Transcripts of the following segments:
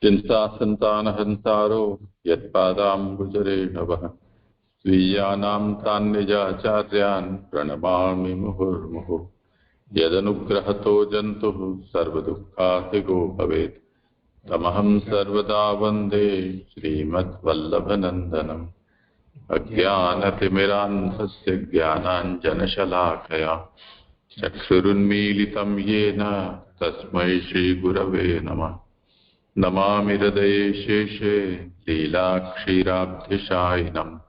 चिन्तासन्तानहन्तारो यत्पादाम्बुजरेणवः स्वीयानां तान् निजाचार्यान् प्रणमामि मुहुर्मुहुः। यदनुग्रहतो जन्तुः सर्वदुःखातिगो भवेत् तमहं सर्वदा वन्दे श्रीमद्वल्लभनन्दनम्। अज्ञानतिमिरान्धस्य ज्ञानाञ्जनशलाकया चक्षुरुन्मीलितं येन तस्मै श्रीगुरवे नमः। नमामि हृदये शेषे लीलाक्षीराब्धिशायिनम्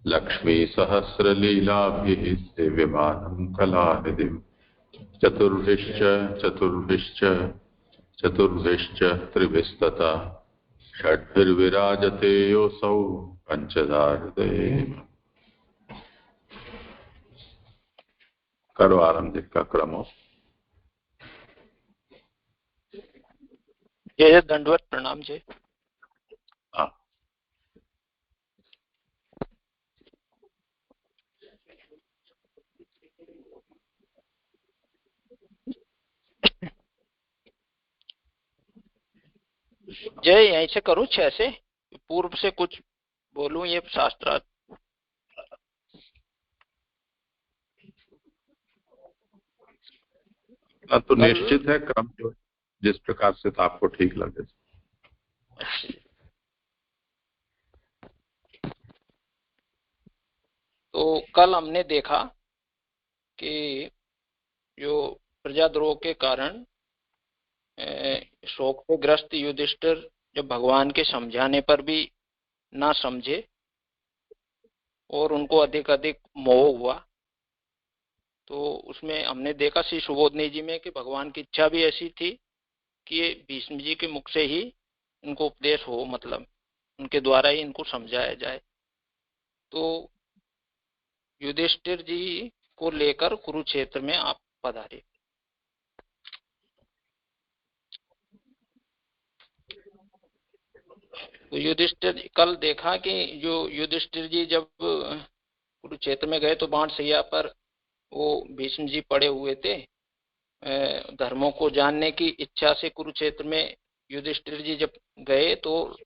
लक्ष्मीसहस्रलीलाभिः सेव्यमानं कलानिधिम्। चतुर्भिश्च त्रिभिस्तथा षड्भिर्विराजते योऽसौ पंचधा हृदये। करो आरंभ का क्रम। जय दंडवत प्रणाम जय। हाँ, जय यहीं से करूं, 6 से पूर्व से कुछ बोलूं ये शास्त्रार्थ। तो निश्चित है क्रम जो जिस प्रकार से तो आपको ठीक लगे। तो कल हमने देखा कि जो प्रजाद्रोह के कारण शोक से ग्रस्त युधिष्ठिर जब भगवान के समझाने पर भी ना समझे और उनको अधिक अधिक मोह हुआ, तो उसमें हमने देखा श्री सुबोधनी जी में कि भगवान की इच्छा भी ऐसी थी कि ये भीष्म जी के मुख से ही इनको उपदेश हो, मतलब उनके द्वारा ही इनको समझाया जाए। तो युधिष्ठिर जी को लेकर कुरुक्षेत्र में आप पधारे। तो युधिष्ठिर कल देखा कि जो युधिष्ठिर जी जब कुरुक्षेत्र में गए तो बाण सैया पर वो भीष्म जी पड़े हुए थे। धर्मों को जानने की इच्छा से कुरुक्षेत्र में युधिष्ठिर जी जब गए तो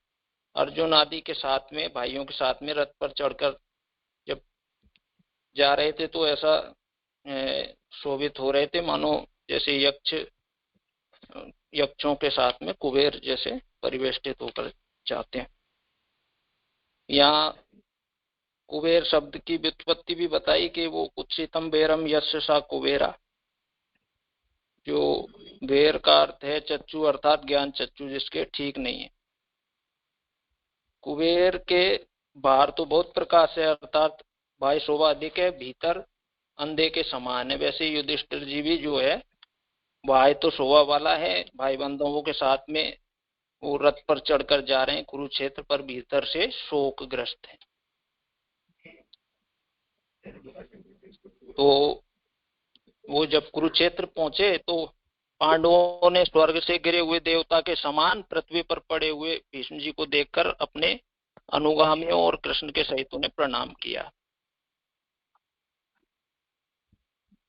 अर्जुन आदि के साथ में, भाइयों के साथ में रथ पर चढ़कर जब जा रहे थे तो ऐसा शोभित हो रहे थे मानो जैसे यक्षों के साथ में कुबेर जैसे परिवेष्टित होकर जाते हैं। यहाँ कुबेर शब्द की व्युत्पत्ति भी बताई कि वो कुत्सितम बेरम यस्य सा कुबेरा। जो बेर का अर्थ है चच्चू, अर्थात ज्ञान चच्चू जिसके ठीक नहीं है। कुबेर के बाहर तो बहुत प्रकाश है, अर्थात भाई शोभा अधिक है, भीतर अंधे के समान है। वैसे युधिष्ठिर जी भी जो है भाई तो शोभा वाला है, भाई बंधुओं के साथ में वो रथ पर चढ़कर जा रहे हैं कुरुक्षेत्र पर, भीतर से शोकग्रस्त है। तो वो जब कुरुक्षेत्र पहुंचे तो पांडवों ने स्वर्ग से गिरे हुए देवता के समान पृथ्वी पर पड़े हुए भीष्म जी को देखकर अपने अनुगामियों और कृष्ण के सहित उन्हें प्रणाम किया।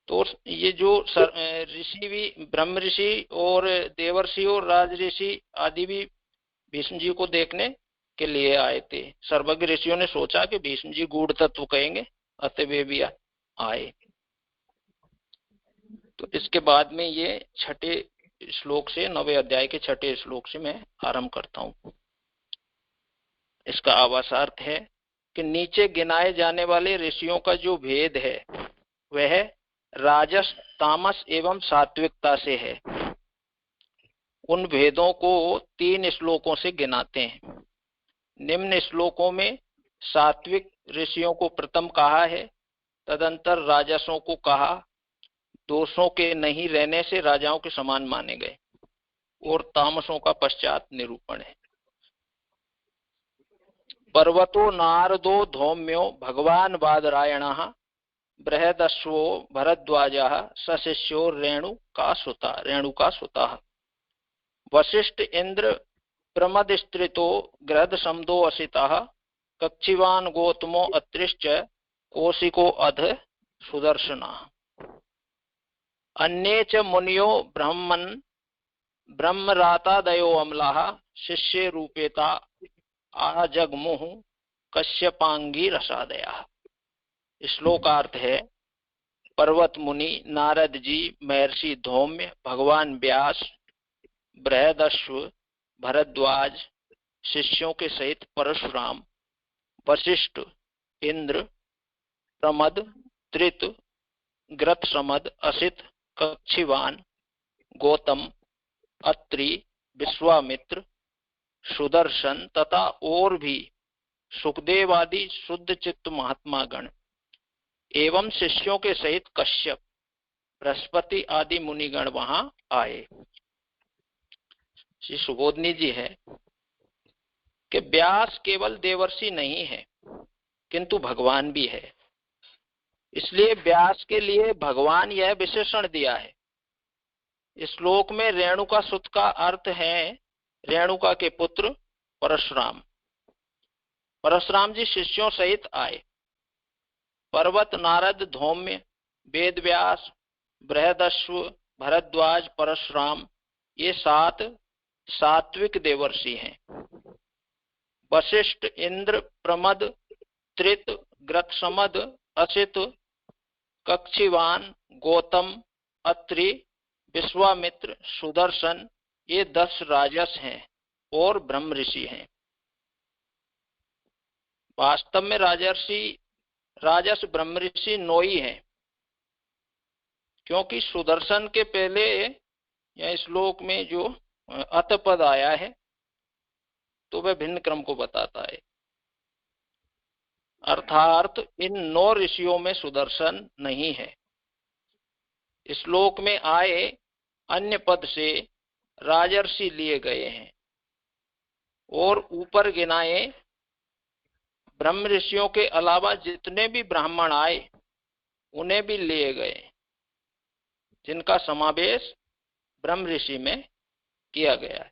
तो ये जो ऋषि भी, ब्रह्म ऋषि और देवर्षि और राज ऋषि आदि भी भीष्म जी को देखने के लिए आए थे। सर्वज्ञ ऋषियों ने सोचा कि भीष्म जी गूढ़ तत्व कहेंगे, अतः वे भी आए। तो इसके बाद में ये 6 श्लोक से 9वें अध्याय के 6 श्लोक से मैं आरंभ करता हूं। इसका आवासार्थ है कि नीचे गिनाए जाने वाले ऋषियों का जो भेद है वह राजस, तामस एवं सात्विकता से है। उन भेदों को 3 श्लोकों से गिनाते हैं। निम्न श्लोकों में सात्विक ऋषियों को प्रथम कहा है, तदंतर राजसों को कहा। दोषों के नहीं रहने से राजाओं के समान माने गए, और तामसों का पश्चात निरूपण है। पर्वतो नारदो धौम्यो भगवान बादरायणः बृहदश्वो भरद्वाजः सशिष्यो रेणुका सुतः वशिष्ठ इंद्र प्रमदस्त्रितो गृहद समदो असितः कक्षिवान गौतमो अत्रिश्च कौशिको अध सुदर्शनः अन्ये च मुनियो ब्रह्मरातादयो अम्लाः शिष्य रूपेता आजगमुह कश्यपांगी रसादया। श्लोकार्थ है, पर्वत मुनि, नारद जी, महर्षि धौम्य, भगवान व्यास, बृहदश्व, भरद्वाज, शिष्यों के सहित परशुराम, वशिष्ठ, इंद्र, प्रमद, त्रित, ग्रतसमद, असित, कक्षिवान, गौतम, अत्रि, विश्वामित्र, सुदर्शन तथा और भी सुखदेव आदि शुद्ध चित्त महात्मा गण एवं शिष्यों के सहित कश्यप, बृहस्पति आदि मुनिगण वहां आए। श्री सुबोधनी जी है कि व्यास केवल देवर्षि नहीं है किंतु भगवान भी है, इसलिए व्यास के लिए भगवान यह विशेषण दिया है। इस श्लोक में रेणुका सुत का अर्थ है रेणुका के पुत्र परशुराम। परशुराम जी शिष्यों सहित आए। पर्वत, नारद, धौम्य, वेद व्यास, बृहदश्व, भरद्वाज, परशुराम ये 7 सात्विक देवर्षि हैं। वशिष्ठ, इंद्र, प्रमद, त्रित, ग्रतसमद, असित, कक्षिवान, गौतम, अत्रि, विश्वामित्र, सुदर्शन ये 10 राजस हैं और ब्रह्म ऋषि हैं। वास्तव में राजस ब्रह्म ऋषि 9 ही हैं, क्योंकि सुदर्शन के पहले या श्लोक में जो अत पद आया है तो वह भिन्न क्रम को बताता है। अर्थात इन 9 ऋषियों में सुदर्शन नहीं है। श्लोक में आए अन्य पद से राजर्षि लिए गए हैं और ऊपर गिनाए ब्रह्म ऋषियों के अलावा जितने भी ब्राह्मण आए उन्हें भी लिए गए, जिनका समावेश ब्रह्म ऋषि में किया गया है।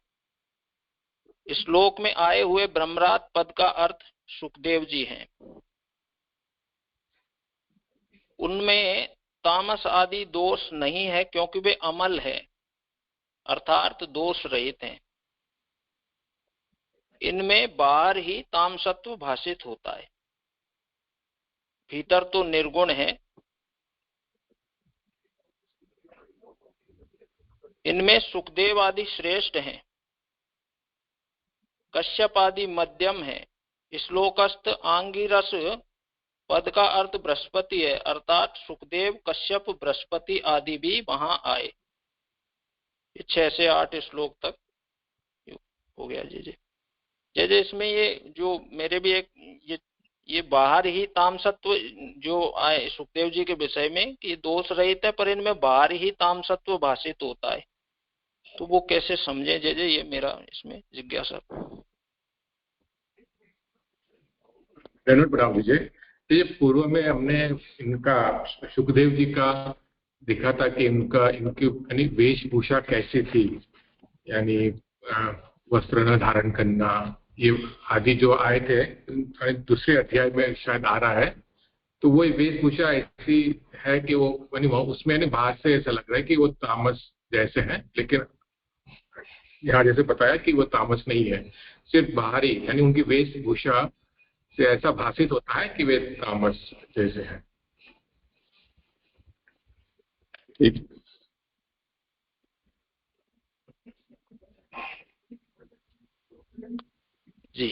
श्लोक में आए हुए ब्रह्मरात पद का अर्थ सुखदेव जी हैं। उनमें तामस आदि दोष नहीं है क्योंकि वे अमल है अर्थात दोष रहित हैं। इनमें बाहर ही तामसत्व भाषित होता है, भीतर तो निर्गुण है। इनमें सुखदेव आदि श्रेष्ठ हैं, कश्यप आदि मध्यम है। श्लोकस्थ आंगिरस पद का अर्थ बृहस्पति है, अर्थात सुखदेव, कश्यप, बृहस्पति आदि भी वहां आए। 6 से 8 श्लोक तक हो गया। जी जैसे इसमें ये जो मेरे भी एक ये बाहर ही तामसत्व जो आए सुखदेव जी के विषय में कि दोष रहित है, पर इनमें बाहर ही तामसत्व भाषित होता है, तो वो कैसे समझे जैसे ये मेरा इसमें जिज्ञासा। प्रणाम विजय। ये पूर्व में हमने इनका सुखदेव जी का दिखा था कि इनकी यानी वेशभूषा कैसी थी, यानी वस्त्र न धारण करना, ये आदि जो आए थे दूसरे अध्याय में शायद आ रहा है। तो वो वेशभूषा ऐसी है कि वो उसमें बाहर से ऐसा लग रहा है कि वो तामस जैसे हैं, लेकिन यहाँ जैसे बताया कि वो तामस नहीं है, सिर्फ बाहरी यानी उनकी वेशभूषा से ऐसा भाषित होता है कि वे तामस जैसे हैं। जी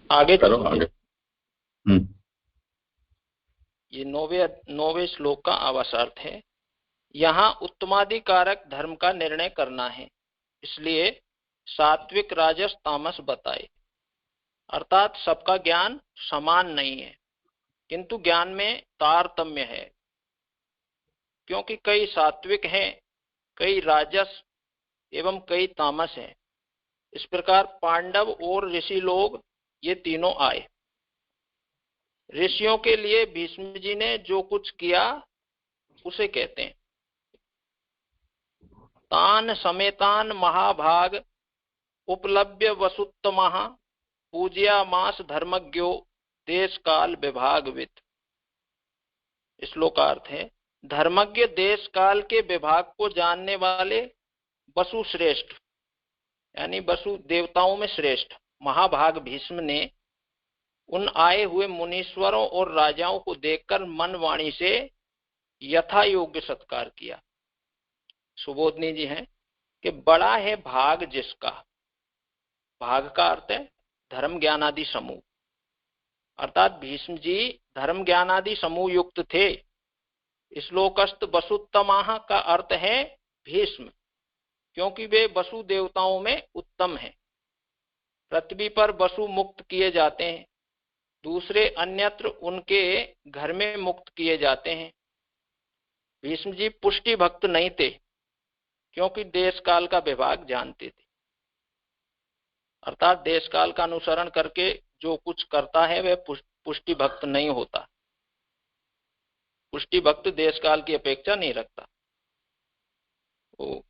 आगे करो आगे। ये 9वें श्लोक का आवासार्थ है। यहाँ उत्तमाधिकारक धर्म का निर्णय करना है, इसलिए सात्विक, राजस, तामस बताए। अर्थात सबका ज्ञान समान नहीं है, किंतु ज्ञान में तारतम्य है, क्योंकि कई सात्विक हैं, कई राजस एवं कई तामस हैं। इस प्रकार पांडव और ऋषि लोग ये तीनों आए। ऋषियों के लिए भीष्म जी ने जो कुछ किया उसे कहते हैं तान समेतान महाभाग उपलब्य वसुत्तमः पूज्यामास धर्मज्ञो देश काल विभागविद। श्लोकार्थ है, धर्मज्ञ देश काल के विभाग को जानने वाले वसु श्रेष्ठ, यानी वसु देवताओं में श्रेष्ठ महाभाग भीष्म ने उन आए हुए मुनीश्वरों और राजाओं को देखकर मन वाणी से यथा योग्य सत्कार किया। सुबोधनी जी हैं कि बड़ा है भाग जिसका, भाग का अर्थ है धर्म ज्ञान आदि समूह, अर्थात भीष्म जी धर्म ज्ञान आदि समूह युक्त थे। श्लोकस्त वसुत्तमाः का अर्थ है भीष्म, क्योंकि वे वसु देवताओं में उत्तम हैं। पृथ्वी पर वसु मुक्त किए जाते हैं, दूसरे अन्यत्र उनके घर में मुक्त किए जाते हैं। भीष्म जी पुष्टि भक्त नहीं थे, क्योंकि देश काल का विभाग जानते थे, अर्थात देश काल का अनुसरण करके जो कुछ करता है वह पुष्टि भक्त नहीं होता। पुष्टि भक्त देश काल की अपेक्षा नहीं रखता। वो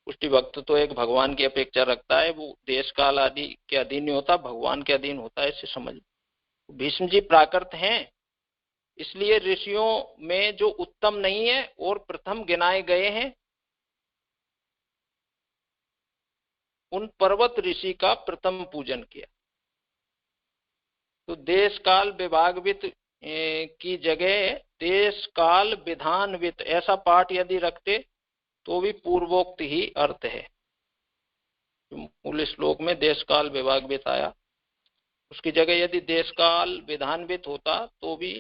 पुष्टि भक्त तो एक भगवान की अपेक्षा रखता है, वो देश काल आदि के अधीन नहीं होता, भगवान के अधीन होता है, ऐसे समझ। भीष्म जी प्राकृत हैं, इसलिए ऋषियों में जो उत्तम नहीं है और प्रथम गिनाए गए हैं, उन पर्वत ऋषि का प्रथम पूजन किया। तो देश काल विभागवित की जगह देश काल विधानवित ऐसा पाठ यदि रखते तो भी पूर्वोक्त ही अर्थ है। मूल श्लोक में देश काल विभागवित आया, उसकी जगह यदि देश काल विधानवित होता तो भी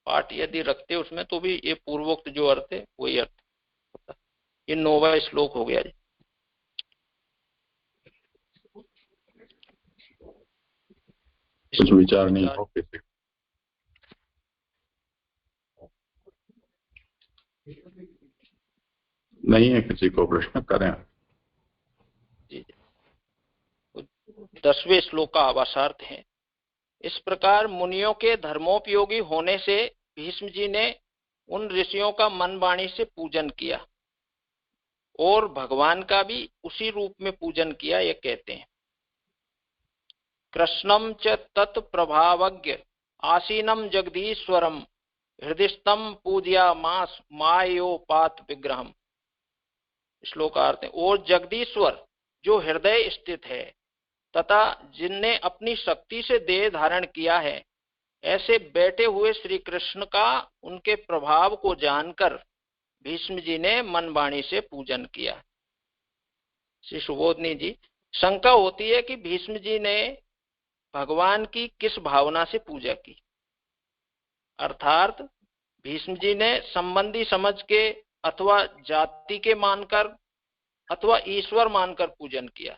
पाठ यदि रखते उसमें तो भी ये पूर्वोक्त जो अर्थ है वही अर्थ होता। ये 9वां श्लोक हो गया जी। कुछ विचार नहीं हो किसी को? नहीं है किसी को प्रश्न, करें। जी 10वें श्लोक का आवासार्थ है, इस प्रकार मुनियों के धर्मोपयोगी होने से भीष्म जी ने उन ऋषियों का मन वाणी से पूजन किया और भगवान का भी उसी रूप में पूजन किया। ये कहते हैं, कृष्णम च तत्प्रभावज्ञ आसीनम जगदीश्वरम हृदयस्थम पूजया मास मायोपात विग्रहम। श्लोकार्थ है, और जगदीश्वर जो हृदय स्थित है तथा जिनने अपनी शक्ति से देह धारण किया है, ऐसे बैठे हुए श्री कृष्ण का उनके प्रभाव को जानकर भीष्म जी ने मन वाणी से पूजन किया। श्री सुबोधनी जी, शंका होती है कि भीष्म जी ने भगवान की किस भावना से पूजा की, अर्थात भीष्म जी ने संबंधी समझ के अथवा जाति के मानकर अथवा ईश्वर मानकर पूजन किया।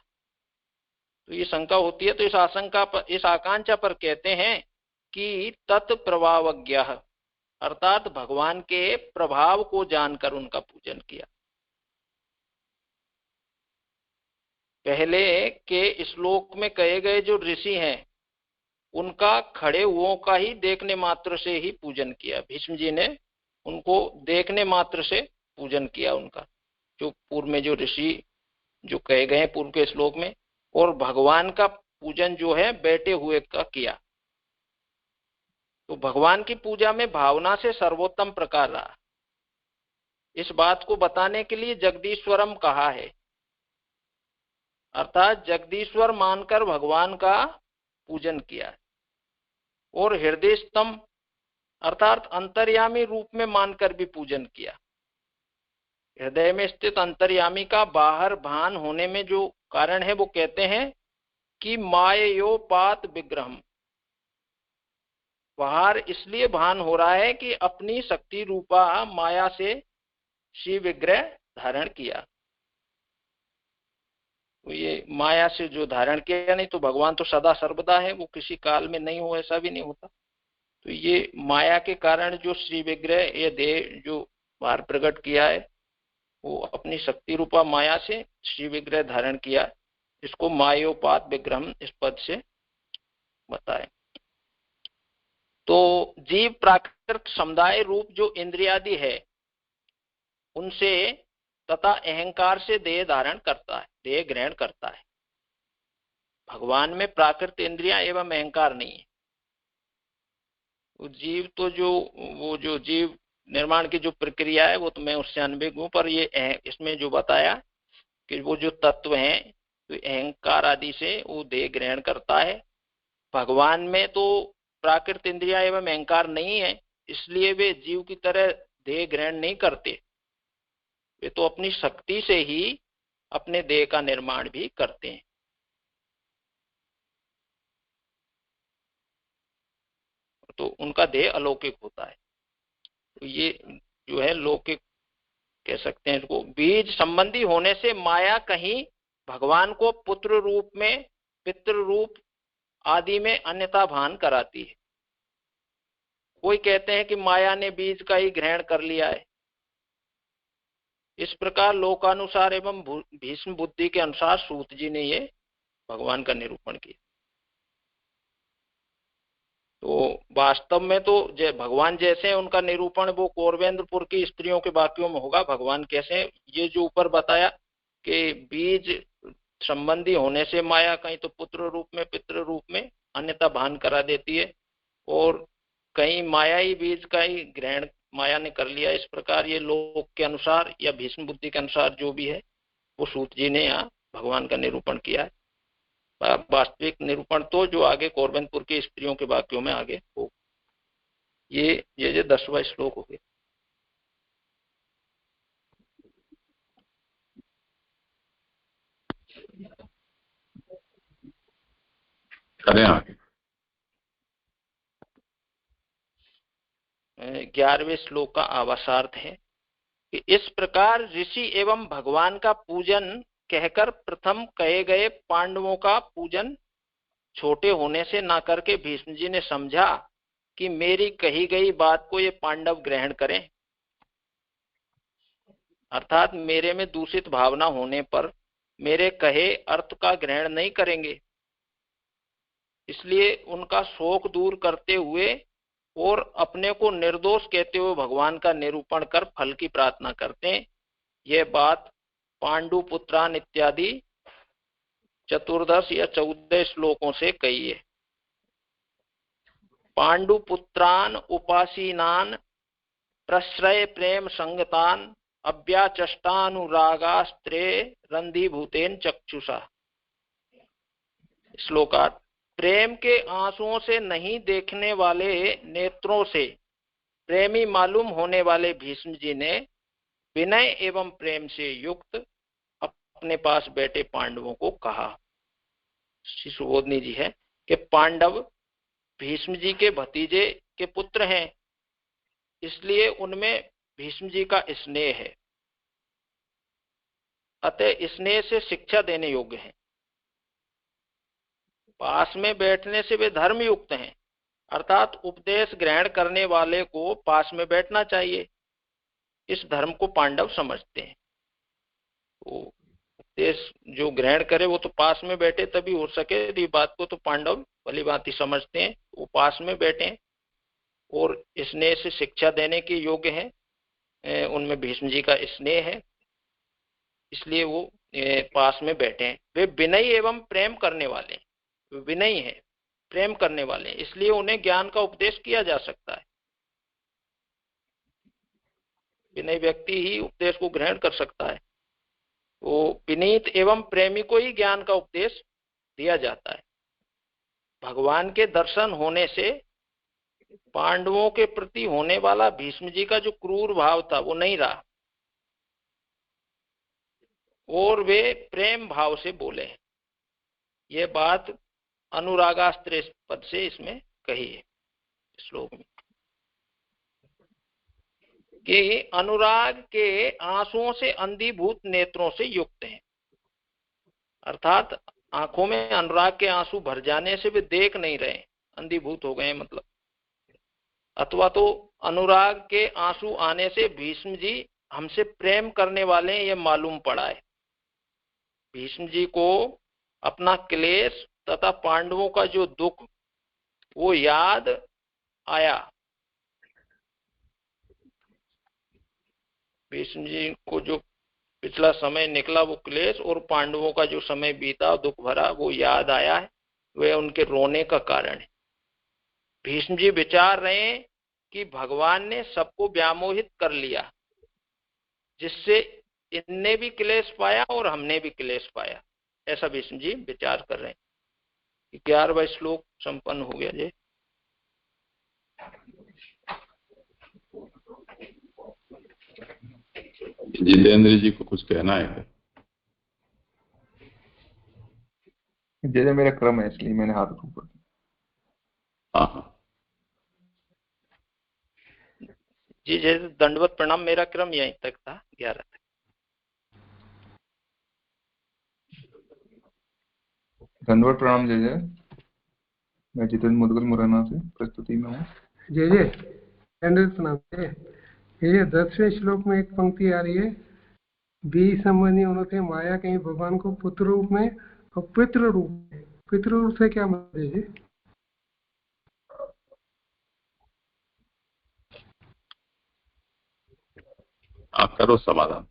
तो ये शंका होती है। तो इस आशंका पर, इस आकांक्षा पर कहते हैं कि तत्प्रभावज्ञः, अर्थात भगवान के प्रभाव को जानकर उनका पूजन किया। पहले के श्लोक में कहे गए जो ऋषि हैं उनका खड़े हुओं का ही देखने मात्र से ही पूजन किया। भीष्म जी ने उनको देखने मात्र से पूजन किया उनका, जो पूर्व में जो ऋषि जो कहे गए पूर्व के श्लोक में, और भगवान का पूजन जो है बैठे हुए का किया। तो भगवान की पूजा में भावना से सर्वोत्तम प्रकार रहा। इस बात को बताने के लिए जगदीश्वरम कहा है, अर्थात जगदीश्वर मानकर भगवान का पूजन किया, और हृदयस्थम अर्थात अंतर्यामी रूप में मानकर भी पूजन किया। हृदय में स्थित अंतर्यामी का बाहर भान होने में जो कारण है वो कहते हैं कि मायोपात विग्रहम, बाहर इसलिए भान हो रहा है कि अपनी शक्ति रूपा माया से श्री विग्रह धारण किया। तो ये माया से जो धारण किया, नहीं तो भगवान तो सदा सर्वदा है, वो किसी काल में नहीं हो ऐसा भी नहीं होता। तो ये माया के कारण जो श्री विग्रह ये देह जो बाहर प्रकट किया है वो अपनी शक्ति रूपा माया से श्री विग्रह धारण किया, इसको मायोपात विग्रह इस पद से बताए। तो जीव प्राकृत समुदाय रूप जो इंद्रियादि है उनसे तथा अहंकार से देह धारण करता है, देह ग्रहण करता है। भगवान में प्राकृत इंद्रियां एवं अहंकार नहीं है। वो जीव तो वो जो जीव निर्माण की जो प्रक्रिया है वो तो मैं उससे अनभिज्ञ हूँ, पर ये इसमें जो बताया कि वो जो तत्व हैं तो अहंकार आदि से वो देह ग्रहण करता है। भगवान में तो प्राकृत इंद्रिया एवं अहंकार नहीं है, इसलिए वे जीव की तरह देह ग्रहण नहीं करते। वे तो अपनी शक्ति से ही अपने देह का निर्माण भी करते हैं। तो उनका देह अलौकिक होता है। तो ये जो है लौकिक कह सकते हैं इसको। बीज संबंधी होने से माया कहीं भगवान को पुत्र रूप में, पितृ रूप आदि में अन्यथा भान कराती है। कोई कहते हैं कि माया ने बीज का ही ग्रहण कर लिया है। इस प्रकार लोकानुसार एवं भीष्म बुद्धि के अनुसार सूत जी ने ये भगवान का निरूपण किया। तो वास्तव में तो भगवान जैसे हैं उनका निरूपण वो कौरवेंद्रपुर की स्त्रियों के वाक्यों में होगा। भगवान कैसे, ये जो ऊपर बताया कि बीज संबंधी होने से माया कहीं तो पुत्र रूप में, पितृ रूप में अन्यथा भान करा देती है, और कहीं माया ही बीज का ही ग्रहण माया ने कर लिया। इस प्रकार ये लोक के अनुसार या भीष्म बुद्धि के अनुसार जो भी है वो सूत जी ने यहाँ भगवान का निरूपण किया है। वास्तविक निरूपण तो जो आगे कौरवेंद्रपुर की स्त्रियों के वाक्यों में आगे हो। ये जो 10वां श्लोक हो गया। करें आगे। 11वें श्लोक का आवासार्थ है कि इस प्रकार ऋषि एवं भगवान का पूजन कहकर प्रथम कहे गए पांडवों का पूजन छोटे होने से ना करके भीष्म जी ने समझा कि मेरी कही गई बात को ये पांडव ग्रहण करें, अर्थात मेरे में दूषित भावना होने पर मेरे कहे अर्थ का ग्रहण नहीं करेंगे। इसलिए उनका शोक दूर करते हुए और अपने को निर्दोष कहते हुए भगवान का निरूपण कर फल की प्रार्थना करते हैं। यह बात पांडु पुत्रान इत्यादि 14 या 14 श्लोकों से कही है। पांडु पुत्रान उपासीनान प्रश्रय प्रेम संगतान अव्याचष्टानुरागास्त्रे रंधीभूतेन चक्षुषा। श्लोकार्थ, प्रेम के आंसुओं से नहीं देखने वाले नेत्रों से प्रेमी मालूम होने वाले भीष्म जी ने विनय एवं प्रेम से युक्त अपने पास बैठे पांडवों को कहा। श्री सुबोधनी जी है कि पांडव भीष्म जी के भतीजे के पुत्र हैं, इसलिए उनमें भीष्म जी का स्नेह है, अतः स्नेह से शिक्षा देने योग्य हैं। पास में बैठने से वे धर्म युक्त हैं, अर्थात उपदेश ग्रहण करने वाले को पास में बैठना चाहिए। इस धर्म को पांडव समझते हैं। तो उपदेश जो ग्रहण करे वो तो पास में बैठे तभी हो सके। ये बात को तो पांडव भली भांति समझते हैं, वो पास में बैठे और स्नेह से शिक्षा देने के योग्य हैं। उनमें भीष्म जी का स्नेह है, इसलिए वो पास में बैठे हैं। वे विनयी एवं प्रेम करने वाले, विनयी है, प्रेम करने वाले, इसलिए उन्हें ज्ञान का उपदेश किया जा सकता है। विनयी व्यक्ति ही उपदेश को ग्रहण कर सकता है। वो विनीत एवं प्रेमी को ही ज्ञान का उपदेश दिया जाता है। भगवान के दर्शन होने से पांडवों के प्रति होने वाला भीष्म जी का जो क्रूर भाव था वो नहीं रहा, और वे प्रेम भाव से बोले। ये बात अनुरागास्त्र पद से इसमें कही है श्लोक में कि अनुराग के आंसुओं से अंधीभूत नेत्रों से युक्त हैं, अर्थात आंखों में अनुराग के आंसू भर जाने से वे देख नहीं रहे, अंधीभूत हो गए मतलब। अथवा तो अनुराग के आंसू आने से भीष्म जी हमसे प्रेम करने वाले ये मालूम पड़ा है। भीष्म जी को अपना क्लेश तथा पांडवों का जो दुख वो याद आया। भीष्म जी को जो पिछला समय निकला वो क्लेश और पांडवों का जो समय बीता दुख भरा वो याद आया है, वह उनके रोने का कारण है। भीष्म जी विचार रहे हैं कि भगवान ने सबको व्यामोहित कर लिया, जिससे इनने भी क्लेश पाया और हमने भी क्लेश पाया। ऐसा भीष्म जी विचार कर रहे हैं। 11वां श्लोक संपन्न हो गया जी। जितेंद्र जी को कुछ कहना है क्या? जैसे मेरा क्रम है इसलिए मैंने हाथ ऊपर। हाँ जी जैसे दंडवत प्रणाम, मेरा क्रम यहीं तक था, 11 तक। दंडवत प्रणाम जय जय। मैं जितेंद्र मुदगल मुरैना से प्रस्तुति में हूँ। जय जय। दंडवत प्रणाम। ये 10वें श्लोक में एक पंक्ति आ रही है, बीज संबंधी होने से माया कहीं भगवान को पुत्र रूप में और पितृ रूप में। पितृ रूप से क्या मतलब है? आप करो समाधान।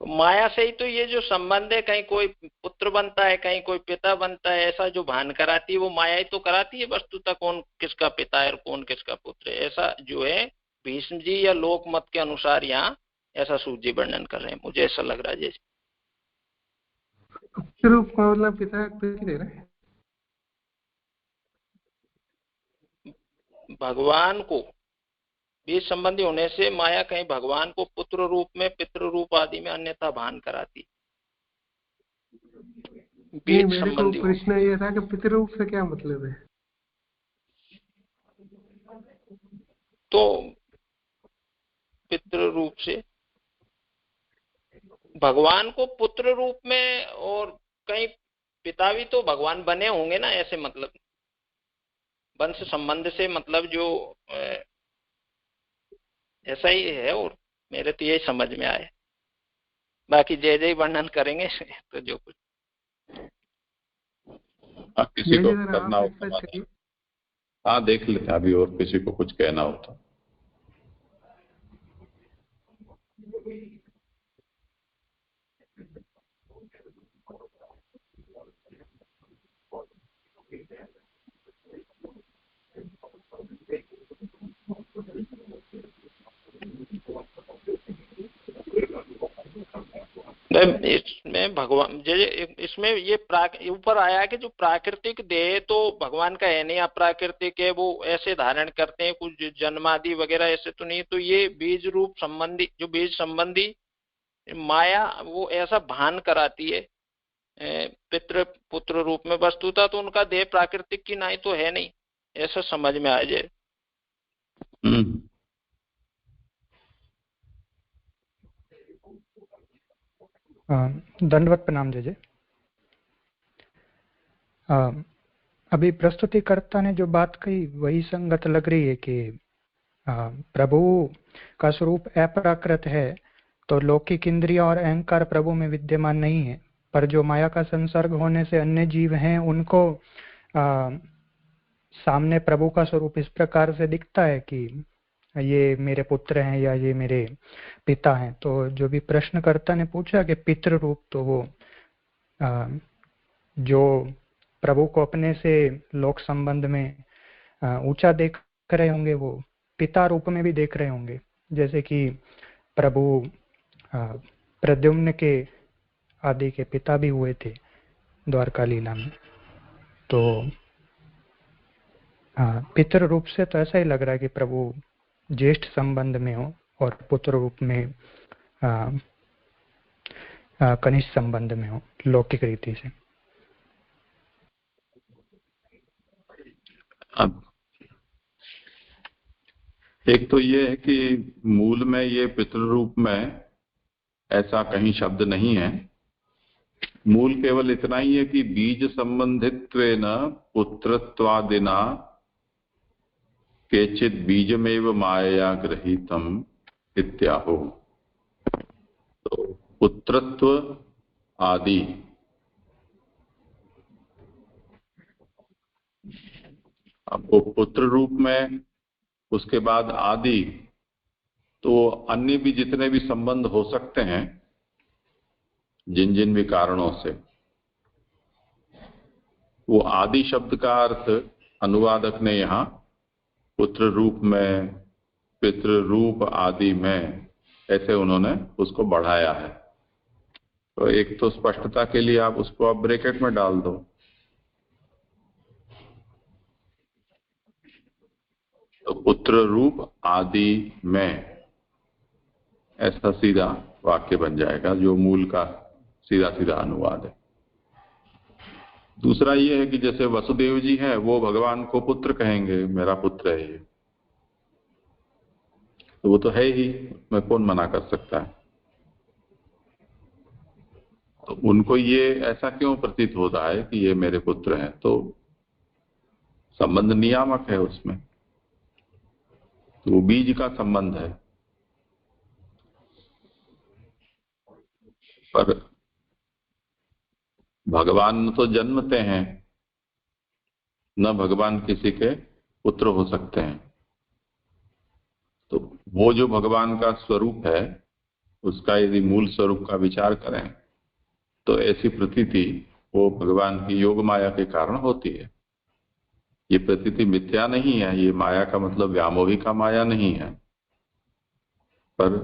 माया से ही तो ये जो संबंध है, कहीं कोई पुत्र बनता है, कहीं कोई पिता बनता है, ऐसा जो भान कराती है वो माया ही तो कराती है वस्तुतः, कौन किसका पिता है और कौन किसका पुत्र है। ऐसा जो है भीष्म जी या लोक मत के अनुसार यहाँ ऐसा सूत जी वर्णन कर रहे हैं, मुझे ऐसा लग रहा है। जैसे रूप का मतलब पिता दे रहे हैं भगवान को बीज संबंधी होने से माया कहीं भगवान को पुत्र रूप में, पितृ रूप आदि में अन्यथा भान कराती। बीज मेरे को संबंधी प्रश्न ये था कि पितृ रूप से क्या मतलब है? तो पितृ रूप से भगवान को पुत्र रूप में, और कहीं पिता भी तो भगवान बने होंगे ना, ऐसे मतलब वंश संबंध से मतलब जो ऐसा ही है। और मेरे तो यही समझ में आए, बाकी जय जय वर्णन करेंगे तो जो कुछ किसी को करना हो समाधान। हाँ देख लेते अभी, और किसी को कुछ कहना हो तो। इसमें भगवान इसमें ये ऊपर आया कि जो प्राकृतिक देह तो भगवान का है नहीं, अप्राकृतिक है, वो ऐसे धारण करते हैं, कुछ जन्मादि वगैरह ऐसे तो नहीं। तो ये बीज रूप संबंधी, जो बीज संबंधी माया वो ऐसा भान कराती है पितृ पुत्र रूप में, वस्तुता तो उनका देह प्राकृतिक की नहीं तो है नहीं, ऐसा समझ में आ जाए। दंडवत प्रणाम जय जय। अभी प्रस्तुतिकर्ता ने जो बात कही वही संगत लग रही है कि प्रभु का स्वरूप अप्राकृत है, तो लौकिक इंद्रिया और अहंकार प्रभु में विद्यमान नहीं है, पर जो माया का संसर्ग होने से अन्य जीव हैं उनको सामने प्रभु का स्वरूप इस प्रकार से दिखता है कि ये मेरे पुत्र हैं या ये मेरे पिता हैं। तो जो भी प्रश्नकर्ता ने पूछा कि पितृ रूप, तो वो जो प्रभु को अपने से लोक संबंध में ऊंचा देख रहे होंगे, वो पिता रूप में भी देख रहे होंगे, जैसे कि प्रभु प्रद्युम्न के आदि के पिता भी हुए थे द्वारका लीला में। तो पितृ रूप से तो ऐसा ही लग रहा है कि प्रभु ज्येष्ठ संबंध में हो और पुत्र रूप में कनिष्ठ संबंध में हो लौकिक रीति से। अब एक तो ये है कि मूल में ये पितृ रूप में ऐसा कहीं शब्द नहीं है। मूल केवल इतना ही है कि बीज संबंधित्वेन पुत्रत्वादिना केचित बीजमेव मायया गृहीतम इत्याहो। तो पुत्रत्व आदि, आपको पुत्र रूप में, उसके बाद आदि, तो अन्य भी जितने भी संबंध हो सकते हैं जिन जिन भी कारणों से, वो आदि शब्द का अर्थ अनुवादक ने यहाँ पुत्र रूप में, पितृ रूप आदि में, ऐसे उन्होंने उसको बढ़ाया है। तो एक तो स्पष्टता के लिए आप उसको आप ब्रैकेट में डाल दो, तो पुत्र रूप आदि में, ऐसा सीधा वाक्य बन जाएगा जो मूल का सीधा सीधा अनुवाद है। दूसरा ये है कि जैसे वसुदेव जी हैं, वो भगवान को पुत्र कहेंगे, मेरा पुत्र है ये, तो वो तो है ही, मैं कौन मना कर सकता है। तो उनको ये ऐसा क्यों प्रतीत होता है कि ये मेरे पुत्र हैं? तो संबंध नियामक है उसमें, तो वो बीज का संबंध है। पर भगवान तो जन्मते हैं, न भगवान किसी के पुत्र हो सकते हैं। तो वो जो भगवान का स्वरूप है, उसका यदि मूल स्वरूप का विचार करें तो ऐसी प्रतीति वो भगवान की योग माया के कारण होती है। ये प्रतीति मिथ्या नहीं है, ये माया का मतलब व्यामोहिका माया नहीं है, पर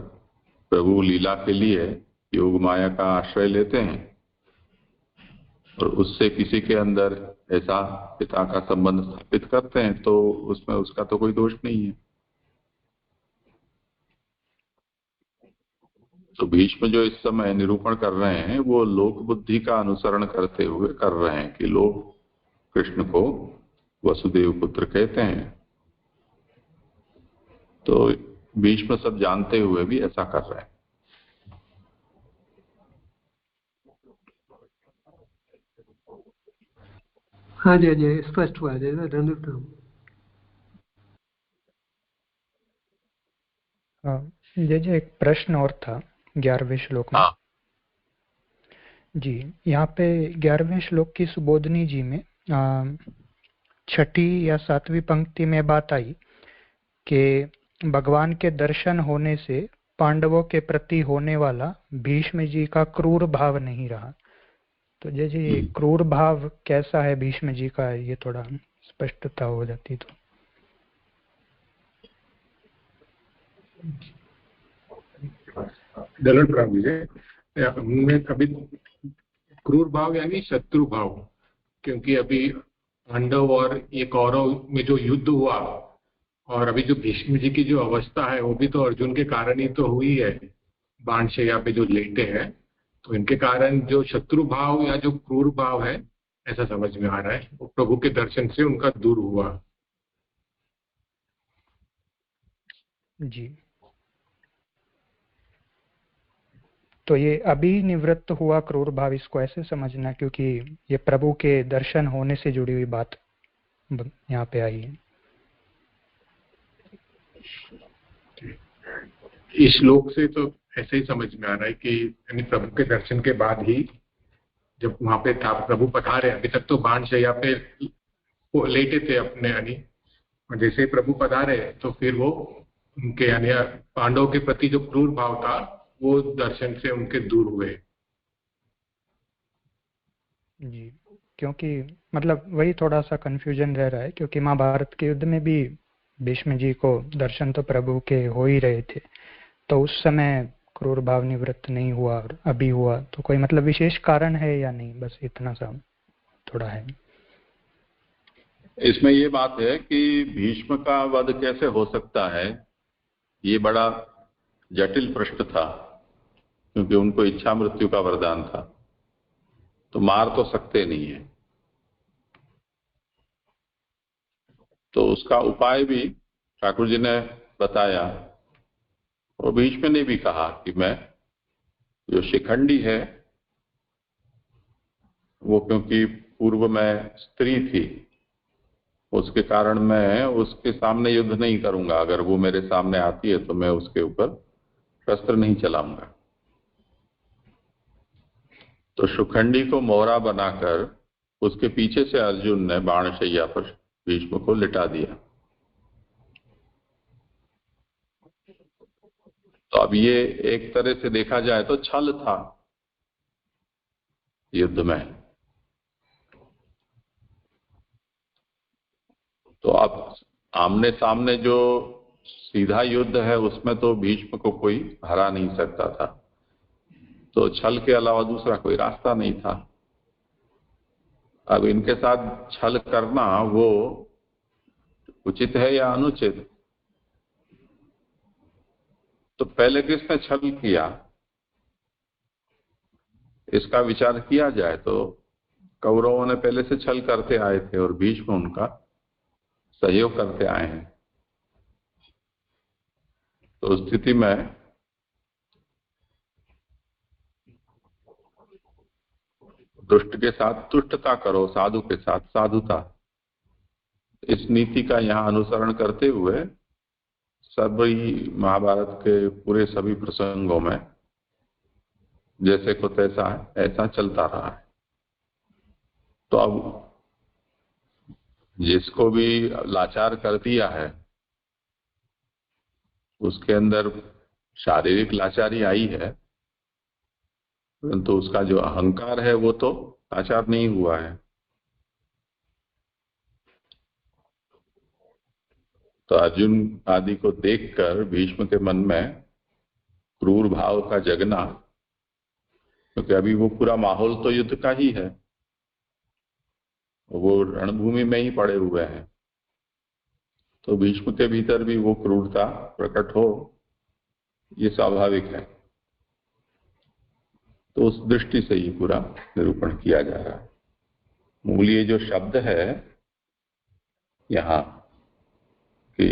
प्रभु लीला के लिए योग माया का आश्रय लेते हैं और उससे किसी के अंदर ऐसा पिता का संबंध स्थापित करते हैं, तो उसमें उसका तो कोई दोष नहीं है। तो भीष्म जो इस समय निरूपण कर रहे हैं वो लोक बुद्धि का अनुसरण करते हुए कर रहे हैं कि लोग कृष्ण को वसुदेव पुत्र कहते हैं, तो भीष्म सब जानते हुए भी ऐसा कर रहे हैं। हाँ जी, हाँ जी, स्पष्ट हुआ जी, धन्यवाद प्रभु। जय एक प्रश्न और था 11वें श्लोक में। हाँ। जी, यहाँ पे 11वें श्लोक की सुबोधनी जी में 6ठी या 7वीं पंक्ति में बात आई कि भगवान के दर्शन होने से पांडवों के प्रति होने वाला भीष्म जी का क्रूर भाव नहीं रहा। तो जैसे क्रूर भाव कैसा है भीष्म जी का, ये थोड़ा स्पष्टता हो जाती तो। दलन प्रभु जी, हमने कभी क्रूर भाव यानी शत्रु भाव, क्योंकि अभी पांडव और ये कौरव में जो युद्ध हुआ और अभी जो भीष्म जी की जो अवस्था है वो भी तो अर्जुन के कारण ही तो हुई है। बाणशैया पे जो लेटे हैं, तो इनके कारण जो शत्रु भाव या जो क्रूर भाव है, ऐसा समझ में आ रहा है, वो प्रभु के दर्शन से उनका दूर हुआ। जी, तो ये अभी निवृत्त हुआ क्रूर भाव, इसको ऐसे समझना, क्योंकि ये प्रभु के दर्शन होने से जुड़ी हुई बात यहाँ पे आई है। इस श्लोक से तो ऐसे ही समझ में आ रहा है कि यानी प्रभु के दर्शन के बाद ही, जब वहां पे था प्रभु पधारे, अभी तक तो बाणशैया पे लेटे थे अपने, यानी और जैसे ही प्रभु पधारे तो फिर वो उनके यानी पांडवों के प्रति जो क्रूर भाव था वो दर्शन से उनके दूर हुए। जी, क्योंकि मतलब वही थोड़ा सा कंफ्यूजन रह रहा है, क्योंकि महाभारत के युद्ध में भी भीष्म जी को दर्शन तो प्रभु के हो ही रहे थे, तो उस समय क्रूर भाव निवृत्त नहीं हुआ और अभी हुआ, तो कोई मतलब विशेष कारण है या नहीं, बस इतना सा थोड़ा है। इसमें ये बात है कि भीष्म का वध कैसे हो सकता है, ये बड़ा जटिल प्रश्न था, क्योंकि उनको इच्छा मृत्यु का वरदान था, तो मार तो सकते नहीं है। तो उसका उपाय भी ठाकुर जी ने बताया, और भीष्म ने भी कहा कि मैं जो शिखंडी है वो क्योंकि पूर्व में स्त्री थी, उसके कारण मैं उसके सामने युद्ध नहीं करूंगा, अगर वो मेरे सामने आती है तो मैं उसके ऊपर शस्त्र नहीं चलाऊंगा। तो शिखंडी को मोहरा बनाकर उसके पीछे से अर्जुन ने बाणशैया पर भीष्म को लिटा दिया। तो अब ये एक तरह से देखा जाए तो छल था युद्ध में, तो अब आमने सामने जो सीधा युद्ध है उसमें तो भीष्म को कोई हरा नहीं सकता था, तो छल के अलावा दूसरा कोई रास्ता नहीं था। अब इनके साथ छल करना वो उचित है या अनुचित? तो पहले किसने छल किया, इसका विचार किया जाए तो कौरवों ने पहले से छल करते आए थे और भीष्म उनका सहयोग करते आए हैं। तो उस स्थिति में दुष्ट के साथ दुष्टता करो, साधु के साथ साधुता, इस नीति का यहाँ अनुसरण करते हुए सभी महाभारत के पूरे सभी प्रसंगों में जैसे को तैसा है ऐसा चलता रहा है। तो अब जिसको भी लाचार कर दिया है उसके अंदर शारीरिक लाचारी आई है, परंतु उसका जो अहंकार है वो तो लाचार नहीं हुआ है। तो अर्जुन आदि को देखकर भीष्म के मन में क्रूर भाव का जगना, क्योंकि अभी वो पूरा माहौल तो युद्ध का ही है, वो रणभूमि में ही पड़े हुए हैं, तो भीष्म के भीतर भी वो क्रूरता प्रकट हो, ये स्वाभाविक है। तो उस दृष्टि से ये पूरा निरूपण किया जा रहा है। मूल जो शब्द है यहाँ कि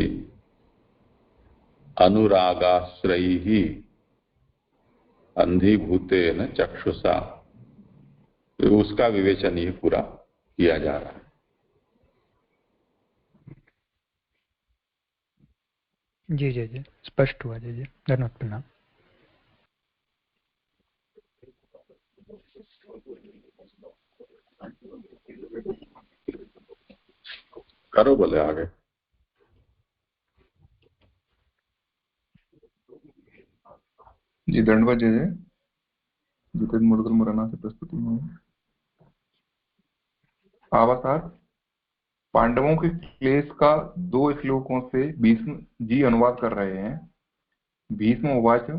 अनुरागाश्रयी ही अंधीभूतेन चक्षुषा, तो उसका विवेचन ये पूरा किया जा रहा है। जी जी जी, स्पष्ट हुआ। जी जी, धन्यवाद, प्रणाम। करो बोले आगे। जी दंडवत जय जय। जितेंद्र मुदगल मुरैना से प्रस्तुति में आवासार पांडवों के क्लेश का 2 श्लोकों से भीष्म जी अनुवाद कर रहे हैं। भीष्म उवाच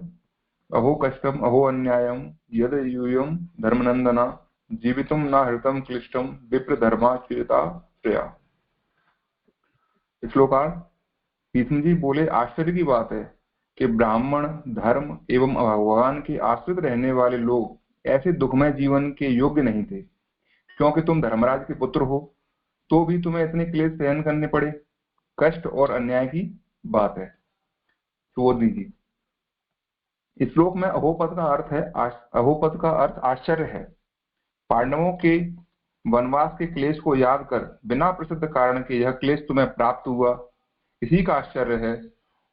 अहो कष्टम अहो अन्यायम यद यूयम धर्मनंदना जीवितुम न हृतम क्लिष्टम विप्र धर्माचरिता श्रेया। श्लोकार्थ भीष्म जी बोले, आश्चर्य की बात है कि ब्राह्मण धर्म एवं भगवान के आश्रित रहने वाले लोग ऐसे दुखमय जीवन के योग्य नहीं थे, क्योंकि तुम धर्मराज के पुत्र हो तो भी तुम्हें इतने क्लेश सहन करने पड़े। कष्ट और अन्याय की बात है। सुबोधनी जी, इस श्लोक में अहोपद का अर्थ है, अहोपद का अर्थ आश्चर्य है। पांडवों के वनवास के क्लेश को याद कर बिना प्रसिद्ध कारण के यह क्लेश तुम्हें प्राप्त हुआ, इसी का आश्चर्य है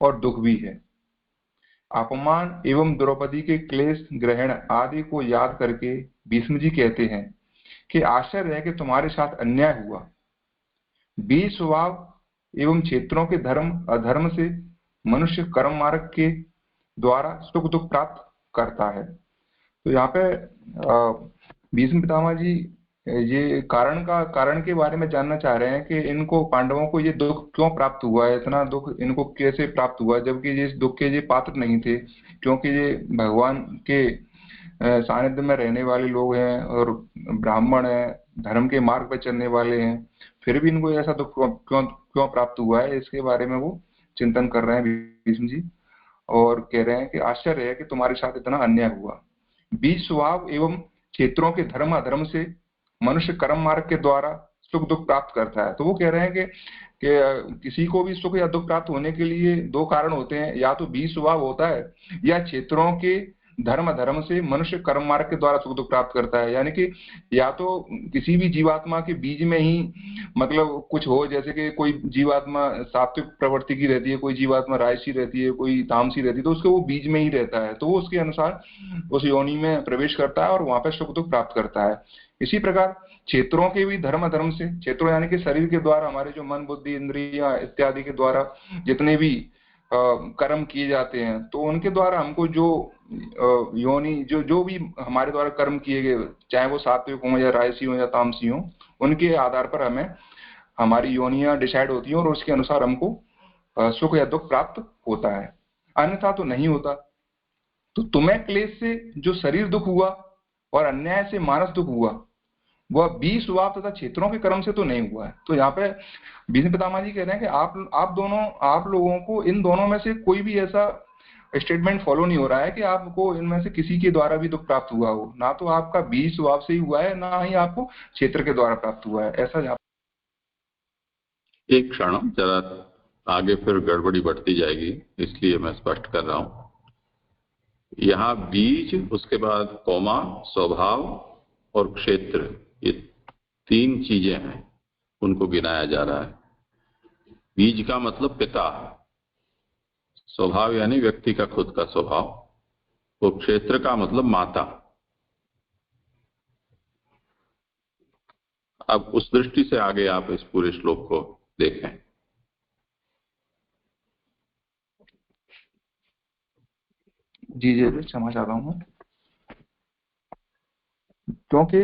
और दुख भी है। अपमान एवं द्रौपदी के क्लेश ग्रहण आदि को याद करके भीष्म जी कहते हैं कि आश्चर्य है कि तुम्हारे साथ अन्याय हुआ। बीज स्वभाव एवं क्षेत्रों के धर्म अधर्म से मनुष्य कर्म मार्ग के द्वारा सुख दुख प्राप्त करता है। तो यहाँ पे भीष्म पितामह जी ये कारण के बारे में जानना चाह रहे हैं कि इनको पांडवों को ये दुख क्यों प्राप्त हुआ है, इतना दुख इनको कैसे प्राप्त हुआ, जबकि ये इस दुख के ये पात्र नहीं थे, क्योंकि ये भगवान के सानिध्य में रहने वाले लोग हैं और ब्राह्मण हैं, धर्म के मार्ग पर चलने वाले हैं, फिर भी इनको ऐसा दुख क्यों प्राप्त हुआ है, इसके बारे में वो चिंतन कर रहे हैं भीष्म जी और कह रहे हैं कि आश्चर्य है कि तुम्हारे साथ इतना अन्याय हुआ। बीज स्वभाव एवं क्षेत्रों के धर्म अधर्म से मनुष्य कर्म मार्ग के द्वारा सुख दुख प्राप्त करता है। तो वो कह रहे हैं कि किसी को भी सुख या दुख प्राप्त होने के लिए 2 कारण होते हैं, या तो बीज स्वभाव होता है या क्षेत्रों के धर्म अधर्म से मनुष्य कर्म मार्ग के द्वारा सुख दुख प्राप्त करता है। यानी कि या तो किसी भी जीवात्मा के बीज में ही मतलब कुछ हो, जैसे कि कोई जीवात्मा सात्विक प्रवृत्ति की रहती है, कोई जीवात्मा राजसी रहती है, कोई तामसी रहती है, तो उसके वो बीज में ही रहता है, तो वो उसके अनुसार उस योनि में प्रवेश करता है और वहां पर सुख दुख प्राप्त करता है। इसी प्रकार क्षेत्रों के भी धर्म अधर्म से, क्षेत्रों यानी कि शरीर के द्वारा हमारे जो मन बुद्धि इंद्रिया इत्यादि के द्वारा जितने भी कर्म किए जाते हैं, तो उनके द्वारा हमको जो योनि जो भी हमारे द्वारा कर्म किए गए, चाहे वो सात्विक हो या राजसी हो या तामसी हो, उनके आधार पर हमें हमारी योनियां डिसाइड होती हैं और उसके अनुसार हमको सुख या दुख प्राप्त होता है, अन्यथा तो नहीं होता। तो तुम्हें क्लेश से जो शरीर दुख हुआ और अन्याय से मानस दुख हुआ, वह 20 स्वभाव तथा क्षेत्रों के कर्म से तो नहीं हुआ है। तो यहाँ पे भीष्म पितामह जी कह रहे हैं कि आप लोगों को इन दोनों में से कोई भी ऐसा स्टेटमेंट फॉलो नहीं हो रहा है कि आपको इनमें से किसी के द्वारा भी दुख प्राप्त हुआ हो। ना तो आपका 20 स्वभाव से ही हुआ है, ना ही आपको क्षेत्र के द्वारा प्राप्त हुआ है, ऐसा यहाँ। एक क्षण, जरा आगे फिर गड़बड़ी बढ़ती जाएगी, इसलिए मैं स्पष्ट कर रहा हूं। यहाँ बीज, उसके बाद कौमा, स्वभाव और क्षेत्र, ये 3 चीजें हैं, उनको गिनाया जा रहा है। बीज का मतलब पिता, स्वभाव यानी व्यक्ति का खुद का स्वभाव, और क्षेत्र का मतलब माता। अब उस दृष्टि से आगे आप इस पूरे श्लोक को देखें। जी जी क्षमा चाहता हूँ, क्योंकि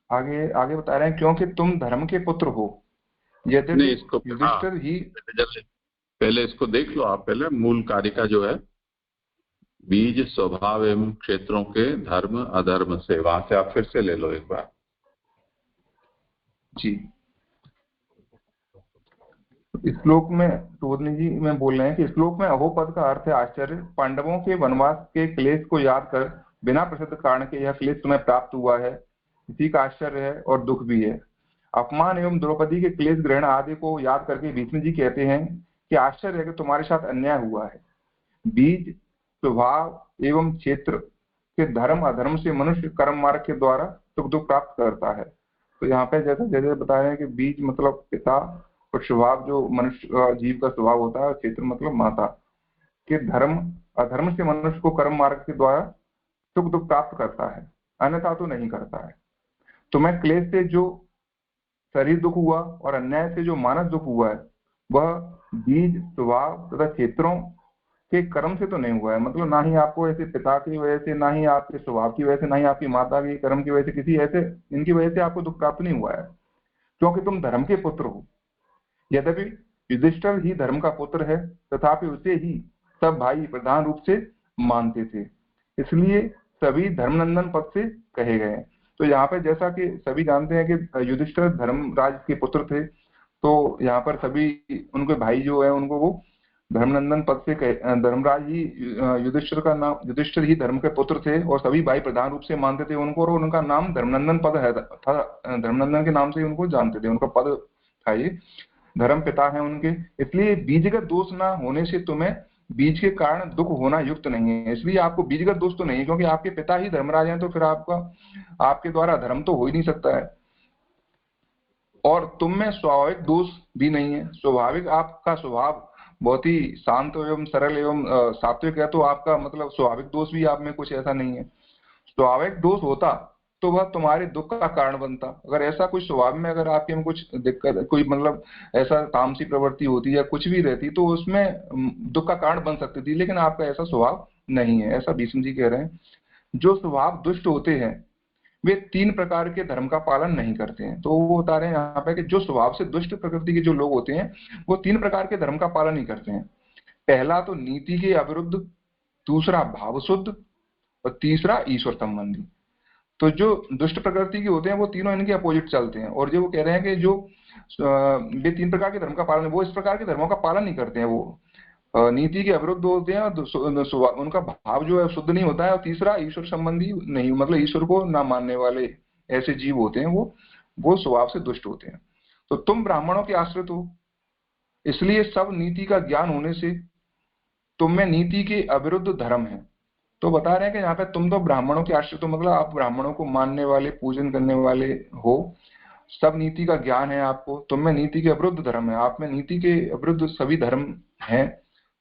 आगे आगे बता रहे हैं क्योंकि तुम धर्म के पुत्र हो, यद्यपि युधिष्ठिर ही। पहले इसको देख लो आप, पहले मूल कारिका जो है, बीज स्वभाव एवं क्षेत्रों के धर्म अधर्म से, वहां से आप फिर से ले लो एक बार। जी श्लोक में टोदनी जी में बोल रहे हैं कि श्लोक में अहो पद का अर्थ है आश्चर्य। पांडवों के वनवास के क्लेश को याद कर बिना प्रसिद्ध कारण के यह क्लेश तुम्हें प्राप्त हुआ है, इसी का आश्चर्य है और दुख भी है। अपमान एवं द्रौपदी के क्लेश ग्रहण आदि को याद करके भीष्म जी कहते हैं कि आश्चर्य है कि तुम्हारे साथ अन्याय हुआ है। बीज स्वभाव एवं क्षेत्र के धर्म अधर्म से मनुष्य कर्म मार्ग के द्वारा सुख दुख प्राप्त करता है। तो यहाँ पे जैसे जैसे बताया है कि बीज मतलब पिता, और स्वभाव जो मनुष्य जीव का स्वभाव होता है, और क्षेत्र मतलब माता के धर्म अधर्म से मनुष्य को कर्म मार्ग के द्वारा सुख दुख प्राप्त करता है, अन्यथा तो नहीं करता है। तुम्हें क्लेश से जो शरीर दुख हुआ और अन्याय से जो मानस दुख हुआ है, वह बीज स्वभाव तथा क्षेत्रों के कर्म से तो नहीं हुआ है। मतलब ना ही आपको ऐसे पिता की वजह से, ना ही आपके स्वभाव की वजह से, ना ही आपकी माता के कर्म की वजह से, किसी ऐसे इनकी वजह से आपको दुख प्राप्त नहीं हुआ है, क्योंकि तुम धर्म के पुत्र हो। यद्यपि युधिष्ठिर ही धर्म का पुत्र है, तथापि उसे ही सब भाई प्रधान रूप से मानते थे, इसलिए सभी धर्मनंदन पद से कहे गए। तो यहाँ पे जैसा कि सभी जानते हैं कि युधिष्ठिर धर्मराज के पुत्र थे, तो यहाँ पर सभी उनके भाई जो है उनको वो धर्मनंदन पद से कहे। धर्मराज ही युधिष्ठिर का नाम, युधिष्ठिर ही धर्म के पुत्र थे और सभी भाई प्रधान रूप से मानते थे उनको, और उनका नाम धर्मनंदन पद है था। धर्मनंदन के नाम से उनको जानते थे, उनका पद था ये, धर्म पिता है उनके। इसलिए बीजगत दोष ना होने से तुम्हें बीज के कारण दुख होना युक्त नहीं है। इसलिए आपको बीजगत दोष तो नहीं है, क्योंकि आपके पिता ही धर्मराज हैं, तो फिर आपके द्वारा धर्म तो हो ही नहीं सकता है। और तुम में स्वाभाविक दोष भी नहीं है। स्वाभाविक आपका स्वभाव बहुत ही शांत एवं सरल एवं सात्विक है, तो आपका मतलब स्वाभाविक दोष भी आप में कुछ ऐसा नहीं है। स्वाभाविक दोष होता तो वह तुम्हारे दुख का कारण बनता। अगर ऐसा कुछ स्वभाव में अगर आपके में कुछ दिक्कत, कोई मतलब ऐसा तामसी प्रवृत्ति होती या कुछ भी रहती, तो उसमें दुख का कारण बन सकती थी, लेकिन आपका ऐसा स्वभाव नहीं है। ऐसा भीष्म जी कह रहे हैं। जो स्वभाव दुष्ट होते हैं वे 3 प्रकार के धर्म का पालन नहीं करते हैं। तो वो बता रहे हैं यहाँ पे कि जो स्वभाव से दुष्ट प्रकृति के जो लोग होते हैं वो 3 प्रकार के धर्म का पालन नहीं करते हैं। पहला तो नीति के अविरुद्ध, दूसरा भाव शुद्ध, और तीसरा ईश्वर संबंधी। तो जो दुष्ट प्रकृति के होते हैं वो तीनों इनके अपोजिट चलते हैं। और जो वो कह रहे हैं कि जो वे 3 प्रकार के धर्म का पालन, वो इस प्रकार के धर्मों का पालन नहीं करते हैं, वो नीति के अविरुद्ध होते हैं, और उनका भाव जो है शुद्ध नहीं होता है, और तीसरा ईश्वर संबंधी नहीं, मतलब ईश्वर को ना मानने वाले ऐसे जीव होते हैं, वो स्वभाव से दुष्ट होते हैं। तो तुम ब्राह्मणों के आश्रित हो, इसलिए सब नीति का ज्ञान होने से तुम में नीति के अविरुद्ध धर्म है। तो बता रहे हैं कि यहाँ पे तुम तो ब्राह्मणों के आश्रित हो, मतलब आप ब्राह्मणों को मानने वाले, पूजन करने वाले हो, सब नीति का ज्ञान है आपको, तुम में नीति के अविरुद्ध धर्म है, आप में नीति के अविरुद्ध सभी धर्म हैं।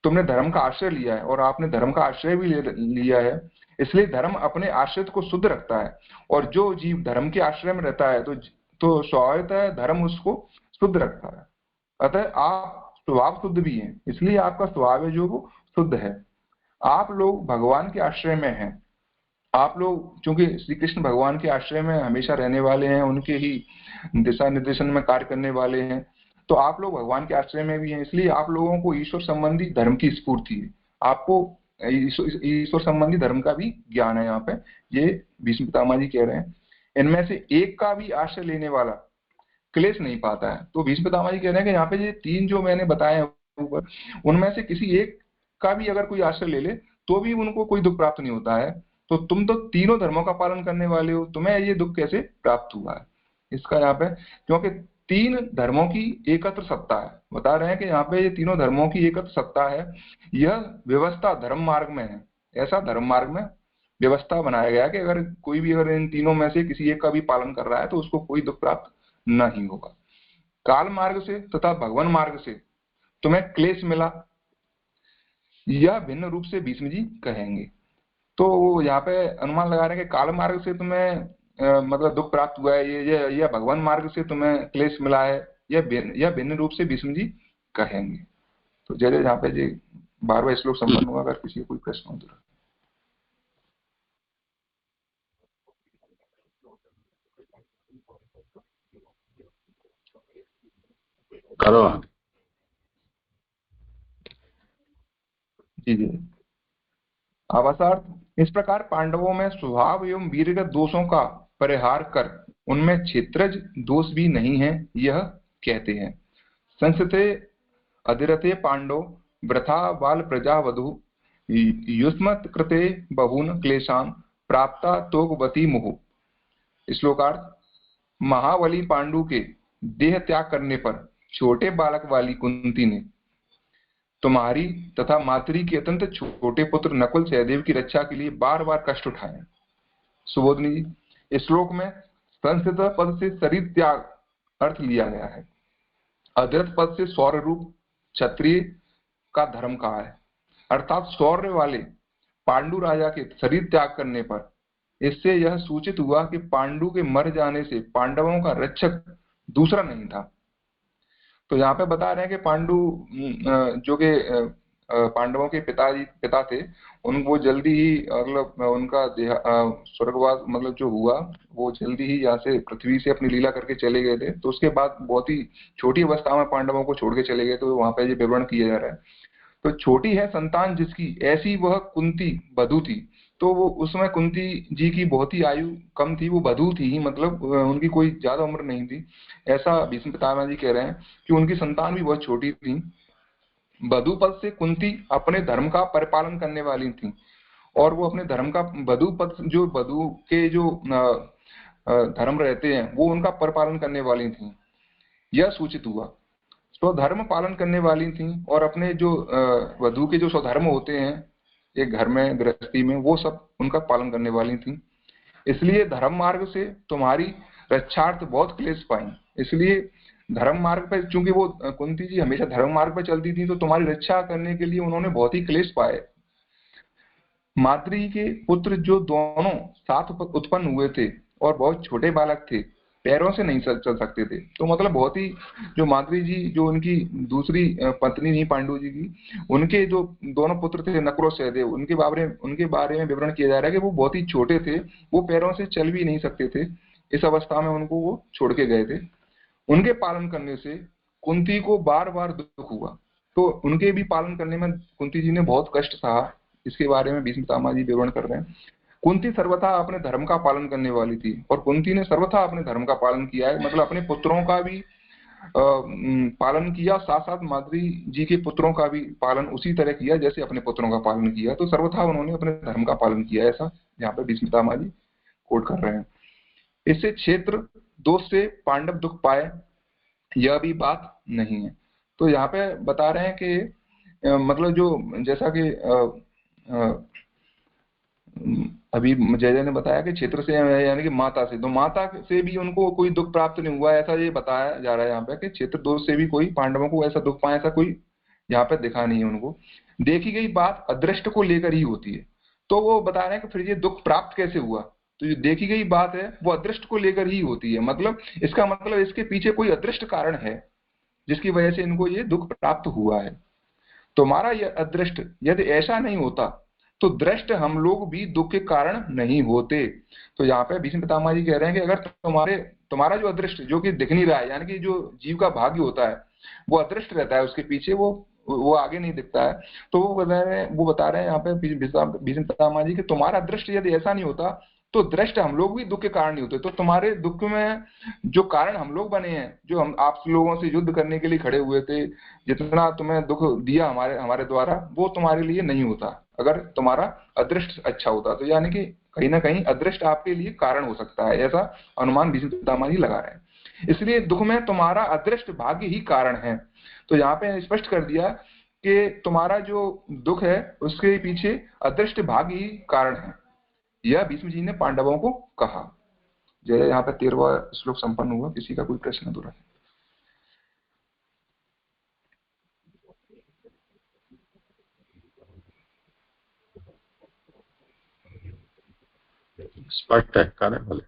तुमने धर्म का आश्रय लिया है और आपने धर्म का आश्रय भी लिया है, इसलिए धर्म अपने आश्रित को शुद्ध रखता है, और जो जीव धर्म के आश्रय में रहता है तो स्वाभाविकतः धर्म उसको शुद्ध रखता है। अतः आप स्वभाव शुद्ध भी हैं, इसलिए आपका स्वभाव है जो वो शुद्ध है। आप लोग भगवान के आश्रय में हैं। आप लोग चूंकि श्री कृष्ण भगवान के आश्रय में हमेशा रहने वाले हैं, उनके ही दिशा निर्देशन में कार्य करने वाले हैं। तो आप लोग भगवान के आश्रय में भी हैं, इसलिए आप लोगों को ईश्वर संबंधी धर्म की स्फूर्ति है, आपको ईश्वर संबंधी धर्म का भी ज्ञान है। यहाँ पे ये भीष्म पितामह जी कह रहे हैं, इनमें से एक का भी आश्रय लेने वाला क्लेश नहीं पाता है। तो भीष्म पितामह जी कह रहे हैं कि यहाँ पे ये तीन जो मैंने बताए हैं ऊपर, उनमें से किसी एक का भी अगर कोई आश्रय ले ले तो भी उनको कोई दुख प्राप्त नहीं होता है। तो तुम तो तीनों धर्मों का पालन करने वाले हो, तुम्हें ये दुख कैसे प्राप्त हुआ है? इसका यहाँ पे क्योंकि तीन धर्मों की एकत्र सत्ता है, बता रहे हैं कि यहाँ पे ये तीनों धर्मों की एकत्र सत्ता है। यह व्यवस्था धर्म मार्ग में है, ऐसा धर्म मार्ग में व्यवस्था बनाया गया है कि अगर कोई भी अगर इन तीनों में से किसी एक का भी पालन कर रहा है तो उसको कोई दुख प्राप्त नहीं होगा। काल मार्ग से तथा भगवान मार्ग से तुम्हें क्लेश मिला, यह भिन्न रूप से भीष्म जी कहेंगे। तो यहाँ पे अनुमान लगा रहे हैं कि काल मार्ग से तुम्हें मतलब दुख प्राप्त हुआ है, यह भगवान मार्ग से तुम्हें क्लेश मिला है, यह भिन्न रूप से भीष्म जी कहेंगे। तो जय जय यहाँ पे जी 12वां श्लोक संपन्न हुआ। अगर किसी को कोई प्रश्न हो तो करो। जी जी। अवसार्थ इस प्रकार पांडवों में स्वभाव एवं वीरगत दोषों का परिहार कर उनमें क्षेत्रज दोष भी नहीं है, यह कहते हैं। संस्थे अधिरथे पांडव वृथा बाल प्रजा वधु युष्मत कृते बहून क्लेशान प्राप्ता तोगवती मुहु। श्लोकार्थ, महाबली पांडु के देह त्याग करने पर छोटे बालक वाली कुंती ने तुम्हारी तथा मातरी के अत्यंत छोटे पुत्र नकुल सहदेव की रक्षा के लिए बार बार कष्ट उठाए। सुबोधनी जी, इस श्लोक में संस्थित पद से शरीर त्याग अर्थ लिया गया है, अधिरथ पद से शौर्य रूप क्षत्रिय का धर्म कहा है, अर्थात शौर्य वाले पांडु राजा के शरीर त्याग करने पर इससे यह सूचित हुआ कि पांडु के मर जाने से पांडवों का रक्षक दूसरा नहीं था। तो यहाँ पे बता रहे हैं कि पांडु जो के पांडवों के पिता थे, वो जल्दी ही मतलब उनका स्वर्गवास मतलब जो हुआ वो जल्दी ही यहाँ से पृथ्वी से अपनी लीला करके चले गए थे। तो उसके बाद बहुत ही छोटी अवस्था में पांडवों को छोड़ के चले गए। तो वहां पे ये विवरण किया जा रहा है। तो छोटी है संतान जिसकी, ऐसी वह कुंती बधू थी। तो वो उसमें कुंती जी की बहुत ही आयु कम थी, वो बधू थी ही, मतलब उनकी कोई ज्यादा उम्र नहीं थी। ऐसा भीष्म पितामह जी कह रहे हैं कि उनकी संतान भी बहुत छोटी थी। बधू पद से कुंती अपने धर्म का परिपालन करने वाली थी, और वो अपने धर्म का बधू पद जो बधू के जो धर्म रहते हैं वो उनका परिपालन करने वाली थी, यह सूचित हुआ। तो धर्म पालन करने वाली थी और अपने जो वधू के जो स्वधर्म होते हैं एक घर में गृहस्थी में, वो सब उनका पालन करने वाली थी। इसलिए धर्म मार्ग से तुम्हारी रक्षार्थ बहुत क्लेश पाई। इसलिए धर्म मार्ग पर, चूंकि वो कुंती जी हमेशा धर्म मार्ग पर चलती थी, तो तुम्हारी रक्षा करने के लिए उन्होंने बहुत ही क्लेश पाए। माद्री के पुत्र जो दोनों साथ उत्पन्न हुए थे और बहुत छोटे बालक थे, पैरों से नहीं चल सकते थे। तो मतलब बहुत ही जो माद्री जी जो उनकी दूसरी पत्नी थी पांडु जी की, उनके जो दोनों पुत्र थे नकुल और सहदेव, उनके बारे में विवरण किया जा रहा है कि वो बहुत ही छोटे थे, वो पैरों से चल भी नहीं सकते थे। इस अवस्था में उनको वो छोड़ के गए थे। उनके पालन करने से कुंती को बार बार दुख हुआ। तो उनके भी पालन करने में कुंती जी ने बहुत कष्ट सहा। इसके बारे में भीष्म पितामह जी विवरण कर रहे हैं। कुंती सर्वथा अपने धर्म का पालन करने वाली थी, और कुंती ने सर्वथा अपने धर्म का पालन किया है, मतलब अपने पुत्रों का भी पालन किया, साथ साथ माद्री जी के पुत्रों का भी पालन उसी तरह किया जैसे अपने पुत्रों का पालन किया। तो सर्वथा उन्होंने अपने धर्म का पालन किया, ऐसा यहाँ पे भीष्म पितामह जी कोट कर रहे हैं। इससे क्षेत्र दोष से पांडव दुख पाए, यह भी बात नहीं है। तो यहाँ पे बता रहे हैं कि मतलब जो जैसा कि अभी जय जय ने बताया कि क्षेत्र से यानी कि माता से, तो माता से भी उनको कोई दुख प्राप्त नहीं हुआ, ऐसा ये बताया जा रहा है यहाँ पे कि क्षेत्र दोष से भी कोई पांडवों को ऐसा दुख पाए, ऐसा कोई यहाँ पे दिखा नहीं है उनको। देखी गई बात अदृष्ट को लेकर ही होती है। तो वो बता रहे हैं कि फिर ये दुख प्राप्त कैसे हुआ, तो जो देखी गई बात है वो अदृष्ट को लेकर ही होती है। मतलब इसका मतलब इसके पीछे कोई अदृष्ट कारण है जिसकी वजह से इनको ये दुख प्राप्त हुआ है। तुम्हारा यह अदृष्ट यदि ऐसा नहीं होता तो दृष्ट हम लोग भी दुख के कारण नहीं होते। तो यहाँ पे भीष्म पितामह जी कह रहे हैं कि अगर तुम्हारा जो अदृष्ट जो कि दिख नहीं रहा है, यानी कि जो जीव का भाग्य होता है वो अदृष्ट रहता है, उसके पीछे वो आगे नहीं दिखता है। तो वो बता रहे हैं यहाँ पे भीष्म पितामह जी कि तुम्हारा दृष्ट यदि ऐसा नहीं होता तो दृष्ट हम लोग भी दुख के कारण नहीं होते। तो तुम्हारे दुख में जो कारण हम लोग बने हैं, जो हम आप लोगों से युद्ध करने के लिए खड़े हुए थे, जितना तुम्हें दुख दिया हमारे द्वारा, वो तुम्हारे लिए नहीं होता अगर तुम्हारा अदृष्ट अच्छा होता। तो यानी कि कहीं ना कहीं अदृष्ट आपके लिए कारण हो सकता है, ऐसा अनुमान भीष्म पितामह जी लगा रहे हैं। इसलिए दुख में तुम्हारा अदृष्ट भाग्य ही कारण है। तो यहाँ पे स्पष्ट कर दिया कि तुम्हारा जो दुख है उसके पीछे अदृष्ट भाग्य ही कारण है, यह भीष्म जी ने पांडवों को कहा। जय। यहाँ पे 13वां श्लोक संपन्न हुआ। किसी का कोई प्रश्न तो रहे? स्पष्ट है कारण बोले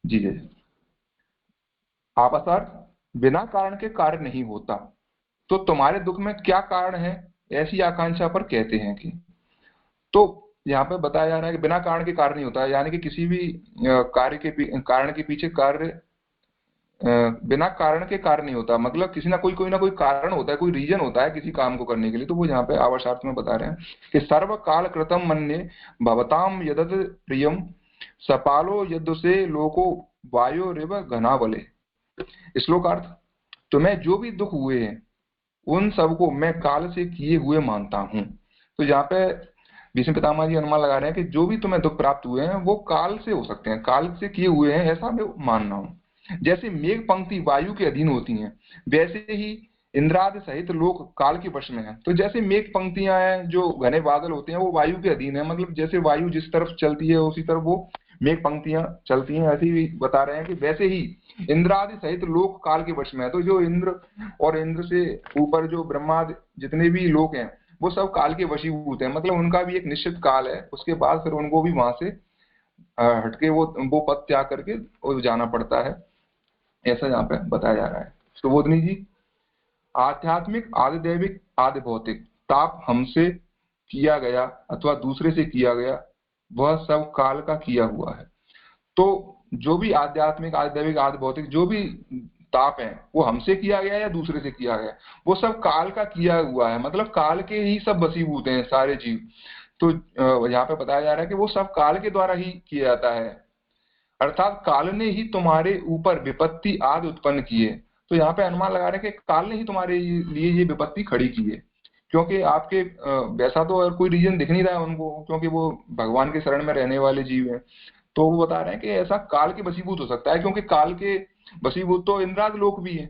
जी जय। आपासार बिना कारण के कार्य नहीं होता, तो तुम्हारे दुख में क्या कारण है ऐसी आकांक्षा पर कहते हैं कि, तो यहाँ पे बताया जा रहा है कि बिना कारण के कार्य नहीं होता है, यानी कि किसी भी कारण के पीछे कार्य बिना कारण के कार्य नहीं होता, मतलब किसी ना कोई ना कोई कारण होता है, कोई रीजन होता है किसी काम को करने के लिए। तो वो यहाँ पे आवर्षार्थ में बता रहे हैं कि सर्व काल कृतम मन्ये भवताम यदत प्रियम सपालो यदुसे लोको वायो रिव घना बले। श्लोकार्थ, तुम्हें जो भी दुख हुए हैं उन सबको मैं काल से किए हुए मानता हूँ। तो यहाँ पे भीष्म पितामह जी अनुमान लगा रहे हैं कि जो भी तुम्हें दुख प्राप्त हुए हैं वो काल से हो सकते हैं, काल से किए हुए हैं, ऐसा मैं मान रहा हूँ। जैसे मेघ पंक्ति वायु के अधीन होती हैं, वैसे ही इंद्रादि सहित लोग काल के वश में हैं। तो जैसे मेघ पंक्तियां हैं, जो घने बादल होते हैं, वो वायु के अधीन है, मतलब जैसे वायु जिस तरफ चलती है उसी तरफ वो मेघ पंक्तियां चलती हैं। ऐसे ही बता रहे हैं कि वैसे ही इंद्रादि सहित लोग काल के वश में है। तो जो इंद्र और इंद्र से ऊपर जो ब्रह्मादि जितने भी लोग हैं वो सब काल के वशीभूत हैं, मतलब उनका भी एक निश्चित काल है, उसके बाद फिर उनको भी वहां से हटके वो पद त्याग करके जाना पड़ता है, ऐसा यहाँ पे बताया जा रहा है। सुबोधनी जी, आध्यात्मिक आदि दैविक आदि भौतिक ताप हमसे किया गया अथवा दूसरे से किया गया वह सब काल का किया हुआ है। तो जो भी आध्यात्मिक आदि दैविक आदि भौतिक जो भी ताप है वो हमसे किया गया या दूसरे से किया गया, वो सब काल का किया हुआ है, मतलब काल के ही सब वशीभूत हैं सारे जीव। तो यहाँ पे बताया जा रहा है कि वो सब काल के द्वारा ही किया जाता है, अर्थात काल ने ही तुम्हारे ऊपर विपत्ति आदि उत्पन्न किए। तो यहाँ पे अनुमान लगा रहे हैं कि काल ने ही तुम्हारे लिए ये विपत्ति खड़ी की है, क्योंकि आपके वैसा तो और कोई रीजन दिख नहीं रहा है उनको, क्योंकि वो भगवान के शरण में रहने वाले जीव हैं। तो वो बता रहे हैं कि ऐसा काल के वशीभूत हो सकता है, क्योंकि काल के वशीभूत तो इंद्राद लोक भी है।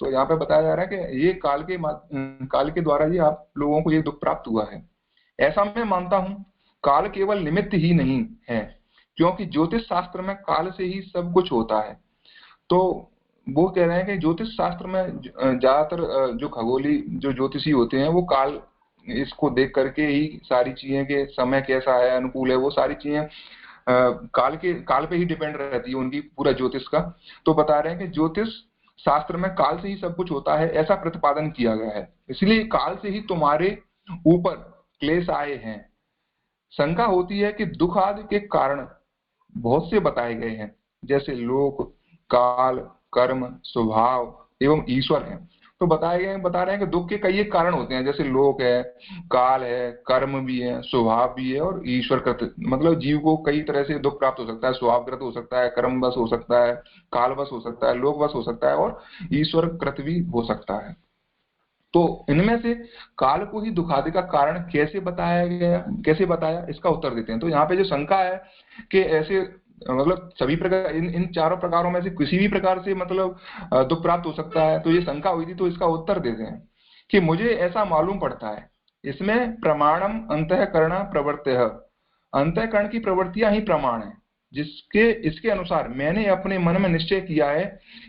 तो यहाँ पे बताया जा रहा है कि ये काल के द्वारा ही आप लोगों को ये दुख प्राप्त हुआ है। ऐसा मैं मानता हूँ, काल केवल निमित्त ही नहीं है, क्योंकि ज्योतिष शास्त्र में काल से ही सब कुछ होता है। तो वो कह रहे हैं कि ज्योतिष शास्त्र में ज्यादातर जो खगोली जो ज्योतिषी होते हैं वो काल इसको देख करके ही सारी चीजें के समय कैसा है, अनुकूल है, वो सारी चीजें काल पे ही डिपेंड रहती है उनकी पूरा ज्योतिष का। तो बता रहे हैं कि ज्योतिष शास्त्र में काल से ही सब कुछ होता है, ऐसा प्रतिपादन किया गया है, इसलिए काल से ही तुम्हारे ऊपर क्लेश आए हैं। शंका होती है कि दुख आदि के कारण बहुत से बताए गए हैं, जैसे लोक, काल, कर्म, स्वभाव एवं ईश्वर है। तो बता रहे हैं कि दुख के कई एक कारण होते हैं, जैसे लोक है, काल है, कर्म भी है, स्वभाव भी है और ईश्वर कृत, मतलब जीव को कई तरह से दुख प्राप्त हो सकता है, स्वभावकृत हो सकता है, कर्मवश हो सकता है, कालवश हो सकता है, लोकवश हो सकता है और ईश्वर कृत भी हो सकता है। तो इनमें से काल को ही दुखादि का कारण कैसे बताया, इसका उत्तर देते हैं। तो यहाँ पे जो शंका है कि ऐसे मतलब सभी प्रकार इन चारों प्रकारों में से किसी भी प्रकार से मतलब दुख प्राप्त हो सकता है, तो ये शंका हुई थी, तो इसका उत्तर देते हैं कि मुझे ऐसा मालूम पड़ता है इसमें प्रमाणम अंतःकरण प्रवृत्ति, अंतःकरण की प्रवृत्तियां ही प्रमाण है, इसके अनुसार मैंने अपने मन में निश्चय किया है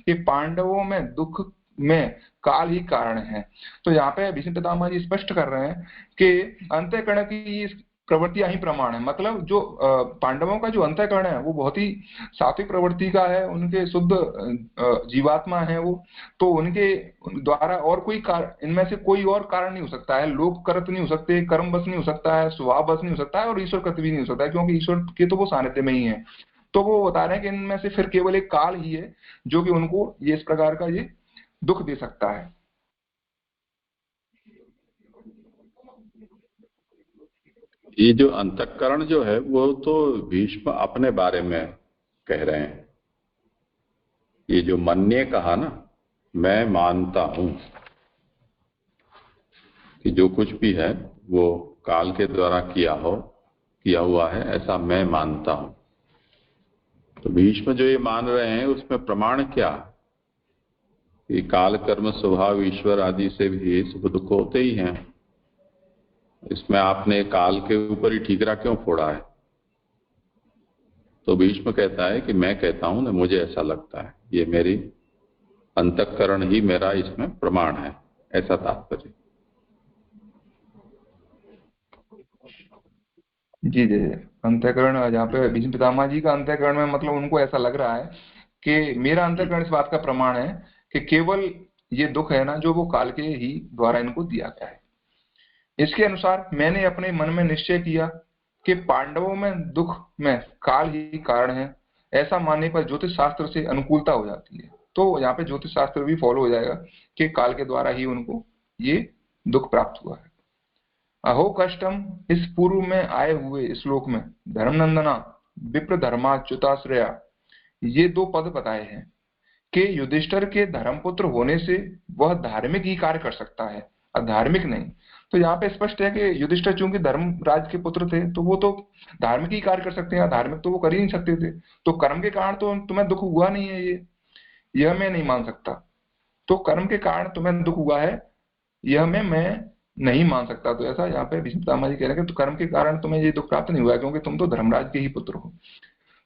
कि पांडवों में दुख में काल ही कारण है। तो यहाँ पे भीष्म पितामह जी स्पष्ट कर रहे हैं कि अंतःकरण की प्रवृत्तियां ही प्रमाण है, मतलब जो पांडवों का जो अंतःकरण है वो बहुत ही सात्विक प्रवृत्ति का है, उनके शुद्ध जीवात्मा है वो, तो उनके द्वारा और कोई इनमें से कोई और कारण नहीं हो सकता है, लोक कृत नहीं हो सकते, कर्म बस नहीं हो सकता है, स्वभाव बस नहीं हो सकता है और ईश्वर कृत भी नहीं हो सकता है, क्योंकि ईश्वर के तो वो सानिध्य में ही है। तो वो बता रहे हैं कि इनमें से फिर केवल एक काल ही है जो कि उनको ये इस प्रकार का ये दुख दे सकता है। ये जो अंतःकरण जो है वो तो भीष्म अपने बारे में कह रहे हैं। ये जो मन ने कहा ना, मैं मानता हूं कि जो कुछ भी है वो काल के द्वारा किया हुआ है, ऐसा मैं मानता हूं। तो भीष्म जो ये मान रहे हैं उसमें प्रमाण क्या? कि काल कर्म स्वभाव ईश्वर आदि से भी सुख दुख होते ही हैं। इसमें आपने काल के ऊपर ही ठीकरा क्यों फोड़ा है? तो भीष्म कहता है कि मैं कहता हूं ना, मुझे ऐसा लगता है, ये मेरी अंतःकरण ही मेरा इसमें प्रमाण है, ऐसा तात्पर्य। जी जी, अंतःकरण यहाँ पे भीष्म पितामह जी का अंतःकरण में मतलब उनको ऐसा लग रहा है कि मेरा अंतःकरण इस बात का प्रमाण है कि केवल ये दुख है ना जो वो काल के ही द्वारा इनको दिया गया है। इसके अनुसार मैंने अपने मन में निश्चय किया कि पांडवों में दुख में काल ही कारण है। ऐसा मानने पर ज्योतिष शास्त्र से अनुकूलता हो जाती है। तो यहाँ पे ज्योतिष शास्त्र भी फॉलो हो जाएगा कि काल के द्वारा ही उनको ये दुख प्राप्त हुआ है। अहो कष्टम, इस पूर्व में आए हुए श्लोक में धर्मनंदना विप्र धर्माच्युताश्रया ये दो पद बताए हैं कि युधिष्ठिर के धर्मपुत्र होने से वह धार्मिक ही कार्य कर सकता है, अधार्मिक नहीं। तो यहाँ पे स्पष्ट है कि युधिष्ठिर चूंकि धर्मराज के पुत्र थे तो वो तो धार्मिक ही कार्य कर सकते हैं, अधार्मिक तो वो कर ही नहीं सकते थे। तो कर्म के कारण तो तुम्हें दुख हुआ नहीं है, यह मैं नहीं मान सकता। तो कर्म के कारण तुम्हें दुख हुआ है, यह मैं नहीं मान सकता। तो ऐसा यहाँ पे भीष्म पितामह जी कह रहे हैं कि तो कर्म के कारण तुम्हें ये दुख प्राप्त नहीं हुआ क्योंकि तुम तो धर्मराज के ही पुत्र हो।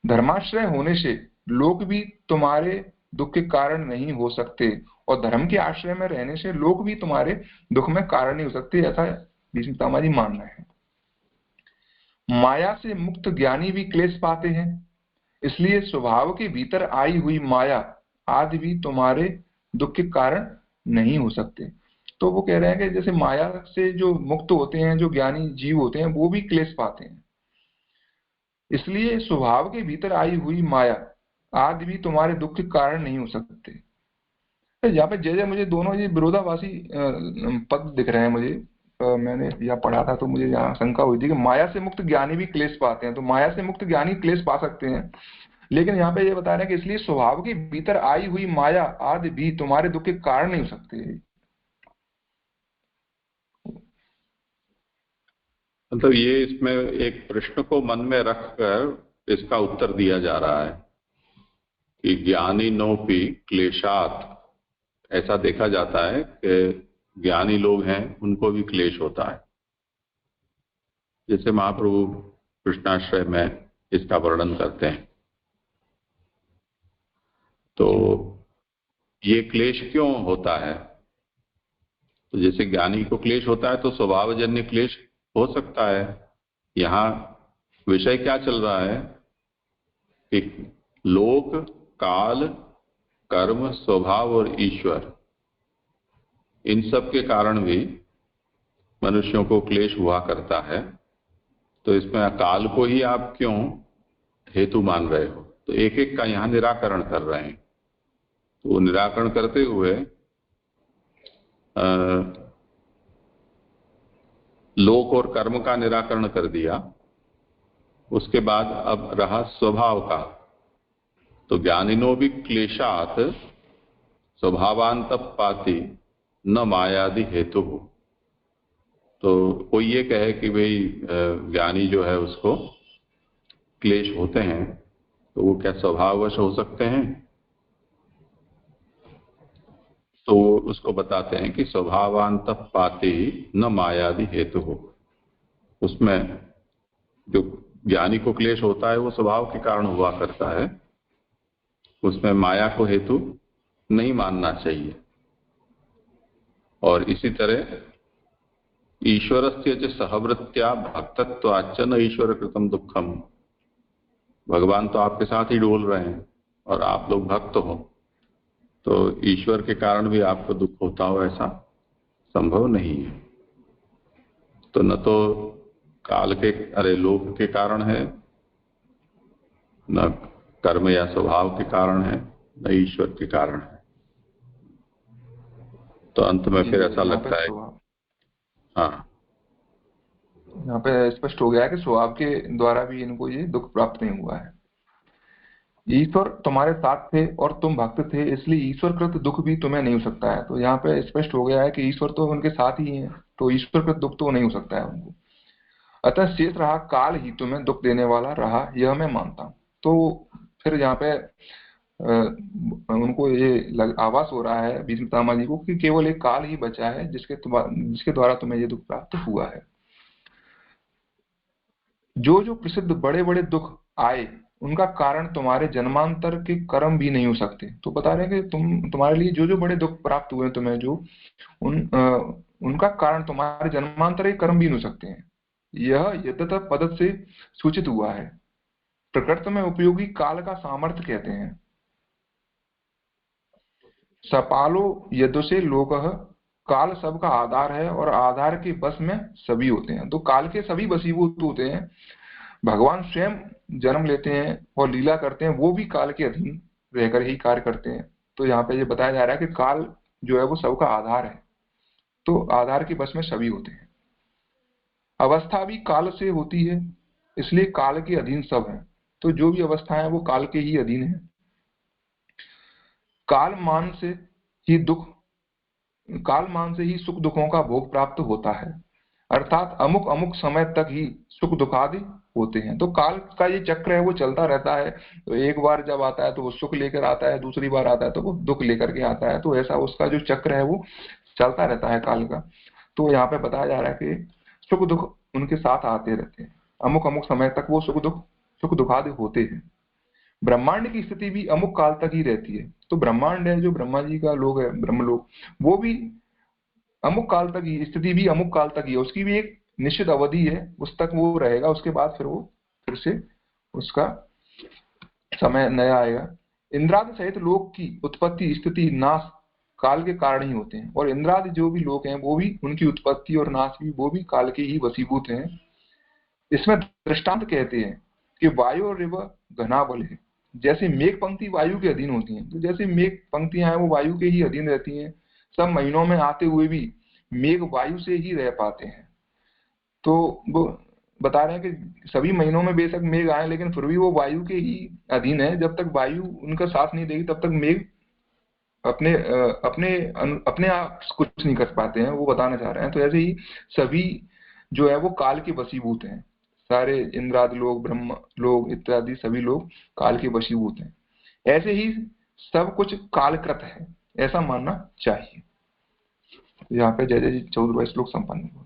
धर्माश्रय होने से लोग भी तुम्हारे दुख के कारण नहीं हो सकते और धर्म के आश्रय में रहने से लोग भी तुम्हारे दुख में कारण नहीं हो सकते, ऐसा भीष्म पितामह जी मान रहे हैं। माया से मुक्त ज्ञानी भी क्लेश पाते हैं, इसलिए स्वभाव के भीतर आई हुई माया आदि भी तुम्हारे दुख के कारण नहीं हो सकते। तो वो कह रहे हैं कि जैसे माया से जो मुक्त होते हैं, जो ज्ञानी जीव होते हैं, वो भी क्लेश पाते हैं, इसलिए स्वभाव के भीतर आई हुई माया आदि भी तुम्हारे दुख के कारण नहीं हो सकते। तो यहाँ पे जय मुझे दोनों ये विरोधाभासी पद दिख रहे हैं मुझे। मैंने यहाँ पढ़ा था तो मुझे यहाँ शंका हुई थी कि माया से मुक्त ज्ञानी भी क्लेश पाते हैं। तो माया से मुक्त ज्ञानी क्लेश पा सकते हैं, लेकिन यहाँ पे ये बता रहे हैं कि इसलिए स्वभाव के भीतर आई हुई माया आदि भी तुम्हारे दुख के कारण नहीं हो सकते। मतलब ये इसमें एक प्रश्न को मन में रखकर इसका उत्तर दिया जा रहा है कि ज्ञानी नोपि क्लेशात, ऐसा देखा जाता है कि ज्ञानी लोग हैं उनको भी क्लेश होता है। जैसे महाप्रभु कृष्णाश्रय में इसका वर्णन करते हैं। तो ये क्लेश क्यों होता है? तो जैसे ज्ञानी को क्लेश होता है तो स्वभावजन्य क्लेश हो सकता है। यहाँ विषय क्या चल रहा है कि लोक, काल, कर्म, स्वभाव और ईश्वर, इन सब के कारण भी मनुष्यों को क्लेश हुआ करता है। तो इसमें काल को ही आप क्यों हेतु मान रहे हो? तो एक एक का यहाँ निराकरण कर रहे हैं। तो निराकरण करते हुए लोक और कर्म का निराकरण कर दिया। उसके बाद अब रहा स्वभाव का। तो ज्ञानिनो भी क्लेशात स्वभावांत पाति न मायादि हेतु। तो कोई ये कहे कि भाई ज्ञानी जो है उसको क्लेश होते हैं, तो वो क्या स्वभाववश हो सकते हैं? तो उसको बताते हैं कि स्वभावांत पाति न मायादि हेतु हो। उसमें जो ज्ञानी को क्लेश होता है वो स्वभाव के कारण हुआ करता है, उसमें माया को हेतु नहीं मानना चाहिए। और इसी तरह ईश्वरस्य च सहवृत्त्या भक्तत्वाच्च न ईश्वर कृतम दुखम, भगवान तो आपके साथ ही डोल रहे हैं और आप लोग भक्त हो, तो ईश्वर के कारण भी आपको दुख होता हो ऐसा संभव नहीं है। तो न तो काल के लोक के कारण है, न कर्म या स्वभाव के कारण है, न ईश्वर के कारण है। तो अंत में फिर ऐसा लगता है, हाँ, यहाँ पे स्पष्ट हो गया है कि स्वभाव के द्वारा भी इनको ये दुख प्राप्त नहीं हुआ है। ईश्वर तुम्हारे साथ थे और तुम भक्त थे, इसलिए ईश्वर कृत दुख भी तुम्हें नहीं हो सकता है। तो यहाँ पे स्पष्ट हो गया है कि ईश्वर तो उनके साथ ही है, तो ईश्वर कृत दुख तो नहीं हो सकता है उनको। अतः शेष रहा काल ही तुम्हें दुख देने वाला रहा, यह मैं मानता हूँ। तो फिर यहाँ पे उनको ये आभास हो रहा है भीष्म पितामह जी को कि केवल एक काल ही बचा है जिसके द्वारा तुम्हें ये दुख प्राप्त हुआ है। जो जो प्रसिद्ध बड़े बड़े दुख आए उनका कारण तुम्हारे जन्मांतर के कर्म भी नहीं हो सकते। तो बता रहे हैं कि तुम्हारे लिए जो जो बड़े दुख प्राप्त हुए तुम्हें, जो उनका कारण तुम्हारे जन्मांतर के कर्म भी नहीं हो सकते हैं। यह यद्यतः पद से सूचित हुआ है। प्रकृति में उपयोगी काल का सामर्थ्य कहते हैं। सपालो यदुषे लोकः, काल सबका आधार है और आधार के बस में सभी होते हैं। तो काल के सभी वशीभूत होते हैं। भगवान स्वयं जन्म लेते हैं और लीला करते हैं, वो भी काल के अधीन रहकर ही कार्य करते हैं। तो यहाँ पे ये बताया जा रहा है कि काल जो है वो सबका आधार है, तो आधार के बस में सभी होते हैं। अवस्था भी काल से होती है, इसलिए काल के अधीन सब है। तो जो भी अवस्था है वो काल के ही अधीन है। काल मान से ही सुख दुखों का भोग प्राप्त होता है, अर्थात अमुक अमुक समय तक ही सुख दुखादि होते हैं। तो काल का ये चक्र है वो चलता रहता है। तो एक बार जब आता है तो वो सुख लेकर आता है, दूसरी बार आता है तो वो दुख लेकर के आता है। तो ऐसा उसका जो चक्र है वो चलता रहता है काल का। तो यहाँ पे बताया जा रहा है कि सुख दुख उनके साथ आते रहते हैं, अमुक अमुक समय तक वो सुख दुखादि होते हैं। ब्रह्मांड की स्थिति भी अमुक काल तक ही रहती है। तो ब्रह्मांड है जो ब्रह्मा जी का लोक है, ब्रह्मलोक, वो भी अमुक काल तक ही, स्थिति भी अमुक काल तक ही है। उसकी भी एक निश्चित अवधि है, उस तक वो रहेगा। उसके बाद फिर से उसका समय नया आएगा। इंद्रादि सहित लोक की उत्पत्ति स्थिति नाश काल के कारण ही होते हैं, और इंद्रादि जो भी लोक हैं वो भी, उनकी उत्पत्ति और नाश भी वो भी काल के ही वशीभूत हैं। इसमें दृष्टांत कहते हैं कि वायु और रिव घना बल है। जैसे मेघ पंक्ति वायु के अधीन होती हैं, तो जैसे मेघ पंक्तियां हैं वो वायु के ही अधीन रहती हैं। सब महीनों में आते हुए भी मेघ वायु से ही रह पाते हैं। तो वो बता रहे हैं कि सभी महीनों में बेशक मेघ आए, लेकिन फिर भी वो वायु के ही अधीन है। जब तक वायु उनका साथ नहीं देगी तब तक मेघ अपने आप कुछ नहीं कर पाते हैं, वो बताना चाह रहे हैं। तो ऐसे ही सभी जो है वो काल के वशीभूत हैं। सारे इंद्रादि लोग, ब्रह्म लोग इत्यादि सभी लोग काल के वशीभूत हैं। ऐसे ही सब कुछ कालकृत है, ऐसा मानना चाहिए। यहाँ पे जय जय जी 14वां श्लोक संपन्न हुआ।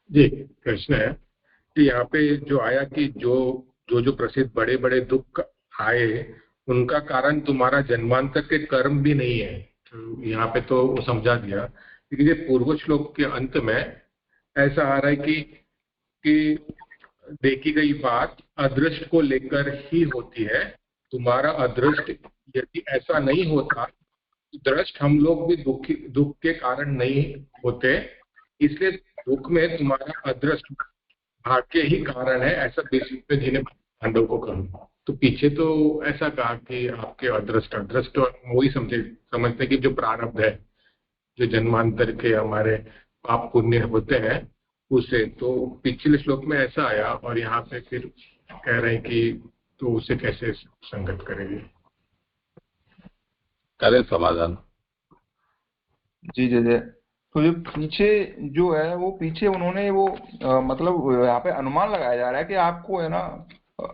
जी, प्रश्न है कि यहाँ पे जो आया कि जो प्रसिद्ध बड़े बड़े दुख आए उनका कारण तुम्हारा जन्मांतर के कर्म भी नहीं है। तो यहाँ पे तो वो समझा दिया, लेकिन ये पूर्व श्लोक के अंत में ऐसा आ रहा है कि देखी गई बात अदृष्ट को लेकर ही होती है। तुम्हारा अदृष्ट यदि ऐसा नहीं होता, दृष्ट हम लोग भी दुख के कारण नहीं होते, इसलिए दुख में तुम्हारा अदृष्ट भाग्य ही कारण है, ऐसा भीष्म जी ने पांडव को कहा। तो पीछे तो ऐसा कहा कि आपके अदृष्ट वही समझते कि जो प्रारब्ध है, जो जन्मांतर के हमारे पाप पुण्य होते हैं उसे। तो पिछले श्लोक में ऐसा आया और यहाँ पे फिर कह रहे हैं कि तो उसे कैसे संगत करेंगे, करें समाधान। जी जय जय। तो जो पीछे जो है वो पीछे उन्होंने वो मतलब यहाँ पे अनुमान लगाया जा रहा है कि आपको है ना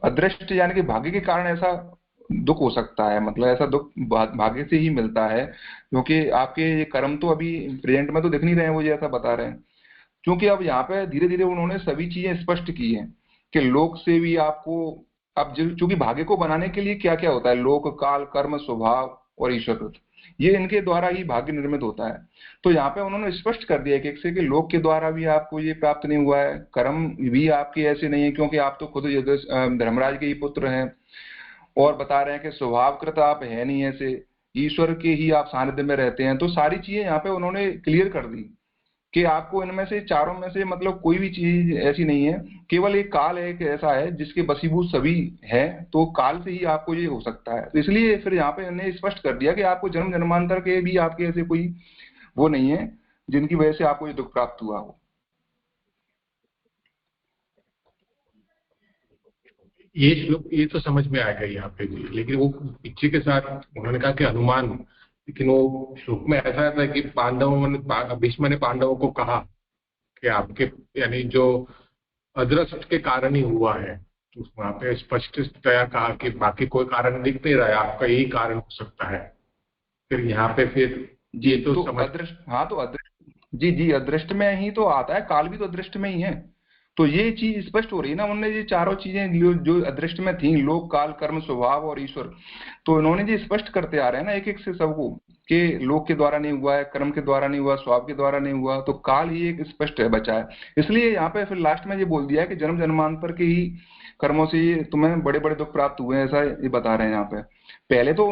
अदृष्ट यानी कि भाग्य के कारण ऐसा दुख हो सकता है। मतलब ऐसा दुख भाग्य से ही मिलता है, क्योंकि आपके ये कर्म तो अभी प्रेजेंट में तो दिख नहीं रहे हैं, वो ये ऐसा बता रहे हैं। क्योंकि अब यहाँ पे धीरे धीरे उन्होंने सभी चीजें स्पष्ट की हैं कि लोक से भी आपको, अब चूंकि भाग्य को बनाने के लिए क्या क्या होता है, लोक, काल, कर्म, स्वभाव और ईश्वर, ये इनके द्वारा ही भाग्य निर्मित होता है। तो यहाँ पे उन्होंने स्पष्ट कर दिया कि से कि लोक के द्वारा भी आपको ये प्राप्त नहीं हुआ है, कर्म भी आपके ऐसे नहीं है, क्योंकि आप तो खुद धर्मराज के ही पुत्र हैं। और बता रहे हैं कि स्वभावकृत आप है नहीं ऐसे, ईश्वर के ही आप सानिध्य में रहते हैं। तो सारी चीजें यहाँ पे उन्होंने क्लियर कर दी कि आपको इनमें से चारों में से मतलब कोई भी चीज ऐसी नहीं है, केवल एक काल है, एक ऐसा है जिसके बसीभूत सभी है, तो काल से ही आपको ये हो सकता है। तो इसलिए फिर यहाँ पे इन्हें स्पष्ट कर दिया कि आपको जन्म जन्मांतर के भी आपके ऐसे कोई वो नहीं है जिनकी वजह से आपको ये दुख प्राप्त हुआ हो। ये श्लोक ये तो समझ में आएगा यहाँ पे जी, लेकिन वो पीछे के साथ उन्होंने कहा कि अनुमान, लेकिन वो श्लोक में ऐसा था कि भीष्म ने पांडवों को कहा कि आपके यानी जो अदृष्ट के कारण ही हुआ है, तो वहां पे स्पष्टतया कहा कि बाकी कोई कारण दिख नहीं रहा है, आपका यही कारण हो सकता है। फिर यहाँ पे फिर जी तो अदृष्ट, हाँ तो अदृष्ट जी जी अदृष्ट में ही तो आता है, काल भी तो अदृष्ट में ही है। तो ये चीज स्पष्ट हो रही है ना, उन्होंने ये चारों चीजें जो अदृष्ट में थी, लोक, काल, कर्म, स्वभाव और ईश्वर, तो इन्होंने ये स्पष्ट करते आ रहे हैं ना एक एक से सबको कि लोक के द्वारा नहीं हुआ है, कर्म के द्वारा नहीं हुआ, स्वभाव के द्वारा नहीं हुआ, तो काल ही एक स्पष्ट है बचा है। इसलिए यहाँ पे फिर लास्ट में ये बोल दिया कि जन्म जन्मांतर के ही कर्मों से ही तुम्हें बड़े बड़े दुख प्राप्त हुए हैं, ऐसा ये बता रहे हैं यहाँ पे। पहले तो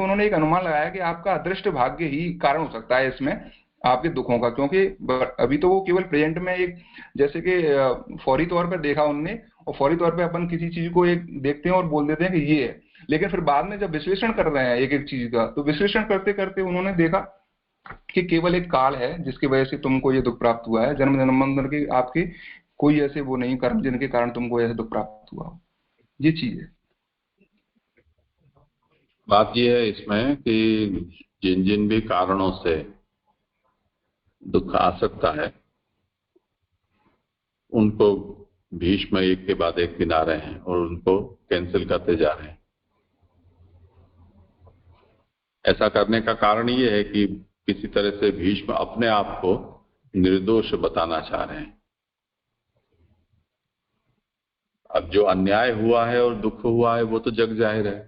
उन्होंने एक अनुमान लगाया कि आपका अदृष्ट भाग्य ही कारण हो सकता है इसमें आपके दुखों का, क्योंकि अभी तो वो केवल प्रेजेंट में एक जैसे कि फौरी तौर पर देखा उनने, और फौरी तौर पे अपन किसी चीज को एक देखते हैं और बोल देते हैं कि ये है, लेकिन फिर बाद में जब विश्लेषण कर रहे हैं एक एक चीज का, तो विश्लेषण करते करते उन्होंने देखा कि केवल एक काल है जिसकी वजह से तुमको ये दुख प्राप्त हुआ है, जन्म जन्मांतर के आपके कोई ऐसे वो नहीं कर्म जिनके कारण तुमको ऐसे दुख प्राप्त हुआ हो, ये चीज है। बात ये है इसमें कि जिन जिन भी कारणों से दुख आ सकता है उनको भीष्म एक के बाद एक गिना रहे हैं और उनको कैंसिल करते जा रहे हैं। ऐसा करने का कारण ये है कि किसी तरह से भीष्म अपने आप को निर्दोष बताना चाह रहे हैं। अब जो अन्याय हुआ है और दुख हुआ है वो तो जग जाहिर है।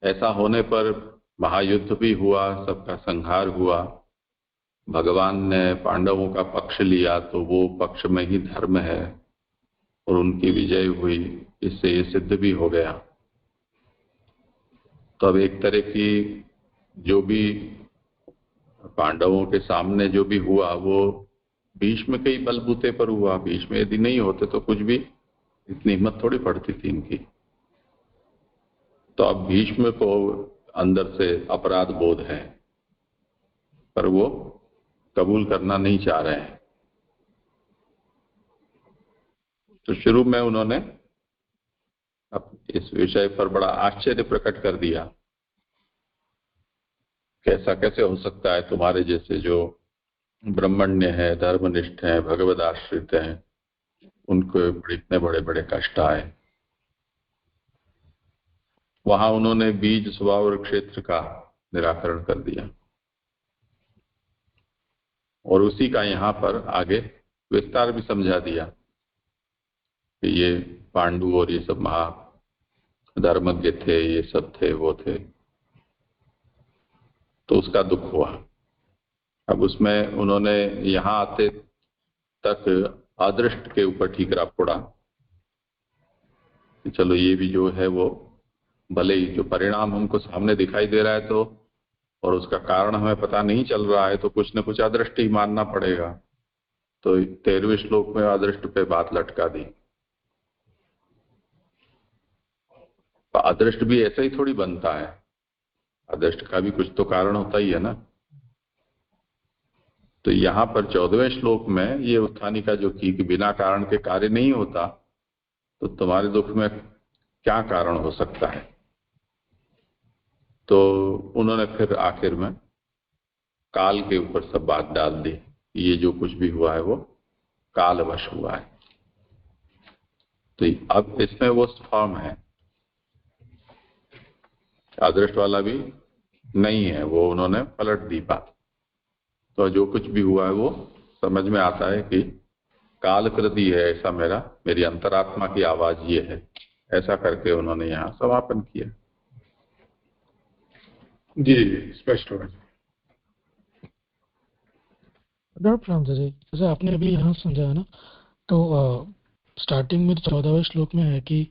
ऐसा होने पर महायुद्ध भी हुआ, सबका संहार हुआ, भगवान ने पांडवों का पक्ष लिया तो वो पक्ष में ही धर्म है और उनकी विजय हुई, इससे ये सिद्ध भी हो गया। तो अब एक तरह की जो भी पांडवों के सामने जो भी हुआ वो भीष्म के ही बलबूते पर हुआ। भीष्म यदि नहीं होते तो कुछ भी इतनी हिम्मत थोड़ी पड़ती थी इनकी। तो अब भीष्म को अंदर से अपराध बोध है पर वो कबूल करना नहीं चाह रहे हैं। तो शुरू में उन्होंने अब इस विषय पर बड़ा आश्चर्य प्रकट कर दिया, कैसा कैसे हो सकता है तुम्हारे जैसे जो ब्रह्मण्य है, धर्मनिष्ठ हैं, भगवद आश्रित हैं, उनको इतने बड़े बड़े कष्ट आए। वहां उन्होंने बीज, स्वभाव और क्षेत्र का निराकरण कर दिया और उसी का यहाँ पर आगे विस्तार भी समझा दिया कि ये पांडु और ये सब महाधर्मज्ञ थे, ये सब थे, वो थे, तो उसका दुख हुआ। अब उसमें उन्होंने यहाँ आते तक अदृष्ट के ऊपर ठीकरा फोड़ा कि चलो ये भी जो है वो भले ही जो परिणाम हमको सामने दिखाई दे रहा है तो और उसका कारण हमें पता नहीं चल रहा है तो कुछ न कुछ अदृष्ट ही मानना पड़ेगा। तो 13वें श्लोक में अदृष्ट पे बात लटका दी। अदृष्ट भी ऐसा ही थोड़ी बनता है, अदृष्ट का भी कुछ तो कारण होता ही है ना। तो यहाँ पर 14वें श्लोक में ये उत्थानी का जो कि बिना कारण के कार्य नहीं होता, तो तुम्हारे दुख में क्या कारण हो सकता है। तो उन्होंने फिर आखिर में काल के ऊपर सब बात डाल दी, ये जो कुछ भी हुआ है वो कालवश हुआ है। तो अब इसमें वो फॉर्म है, अदृष्ट वाला भी नहीं है, वो उन्होंने पलट दी बात। तो जो कुछ भी हुआ है वो समझ में आता है कि काल कृति है, ऐसा मेरी अंतरात्मा की आवाज ये है, ऐसा करके उन्होंने यहाँ समापन किया। जी स्पष्ट हो गया। जैसे आपने अभी यहाँ समझाया ना, तो स्टार्टिंग में 14वें श्लोक में है कि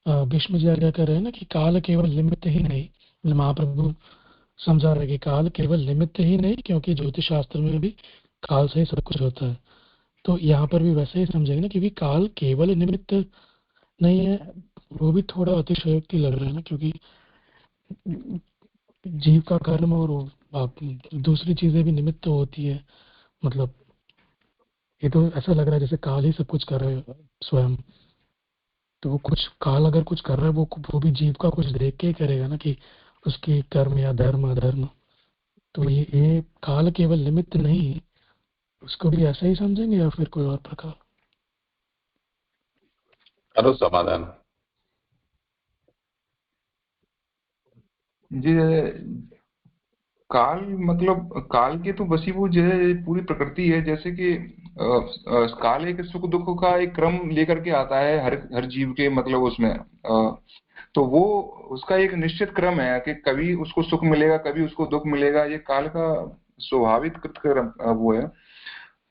भीष्म जी क्या कह रहे हैं ना कि काल केवल निमित्त ही नहीं, महाप्रभु समझा रहे हैं कि काल केवल निमित्त ही नहीं, क्योंकि ज्योतिष शास्त्र में भी काल से ही सब कुछ होता है। तो यहाँ पर भी वैसे ही समझेंगे ना, क्योंकि काल केवल निमित्त नहीं है, वो भी थोड़ा अतिशयोक्ति लग रहा है ना, क्योंकि जीव का कर्म और दूसरी चीजें भी निमित्त होती है। मतलब ये तो ऐसा लग रहा है जैसे काल ही सब कुछ कर रहे हैं स्वयं। तो वो कुछ काल अगर कुछ कर रहा है, वो भी जीव का कुछ देख के ही करेगा ना, कि उसकी कर्म या धर्म अधर्म। तो ये काल केवल निमित्त नहीं है, उसको भी ऐसा ही समझेंगे या फिर कोई और प्रकार? करो समाधान। जी काल मतलब काल की तो वशीभूत जो है पूरी प्रकृति है। जैसे कि काल एक सुख दुख का एक क्रम लेकर के आता है हर हर जीव के, मतलब उसमें तो वो उसका एक निश्चित क्रम है कि कभी उसको सुख मिलेगा, कभी उसको दुख मिलेगा। ये काल का स्वाभाविक क्रम वो है।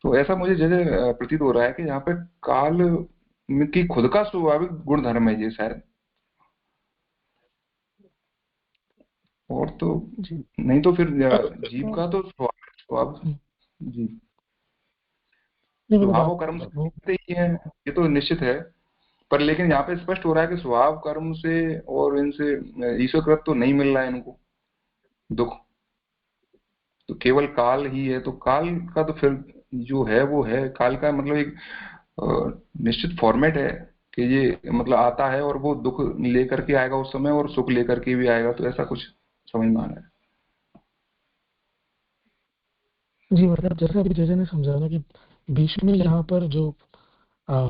तो ऐसा मुझे जैसे प्रतीत हो रहा है कि यहाँ पे काल की खुद का स्वाभाविक गुण धर्म है ये शायद, और तो जी। नहीं तो फिर जीव तो का तो स्वभाव जी नहीं, मतलब स्वभाव आप और कर्म से वो मिलते ही है, ये तो निश्चित है। पर लेकिन यहाँ पे स्पष्ट हो रहा है कि स्वभाव कर्म से और इनसे ईश्वर कृत तो नहीं मिल रहा है इनको दुख, तो केवल काल ही है। तो काल का तो फिर जो है वो है, काल का मतलब एक निश्चित फॉर्मेट है कि ये मतलब आता है और वो दुख लेकर के आएगा उस समय और सुख लेकर के भी आएगा। तो ऐसा कुछ समझ में आ रहा है। जी, मतलब जैसे अभी जैसे ने समझा ना कि भीष्म में यहाँ पर जो आ,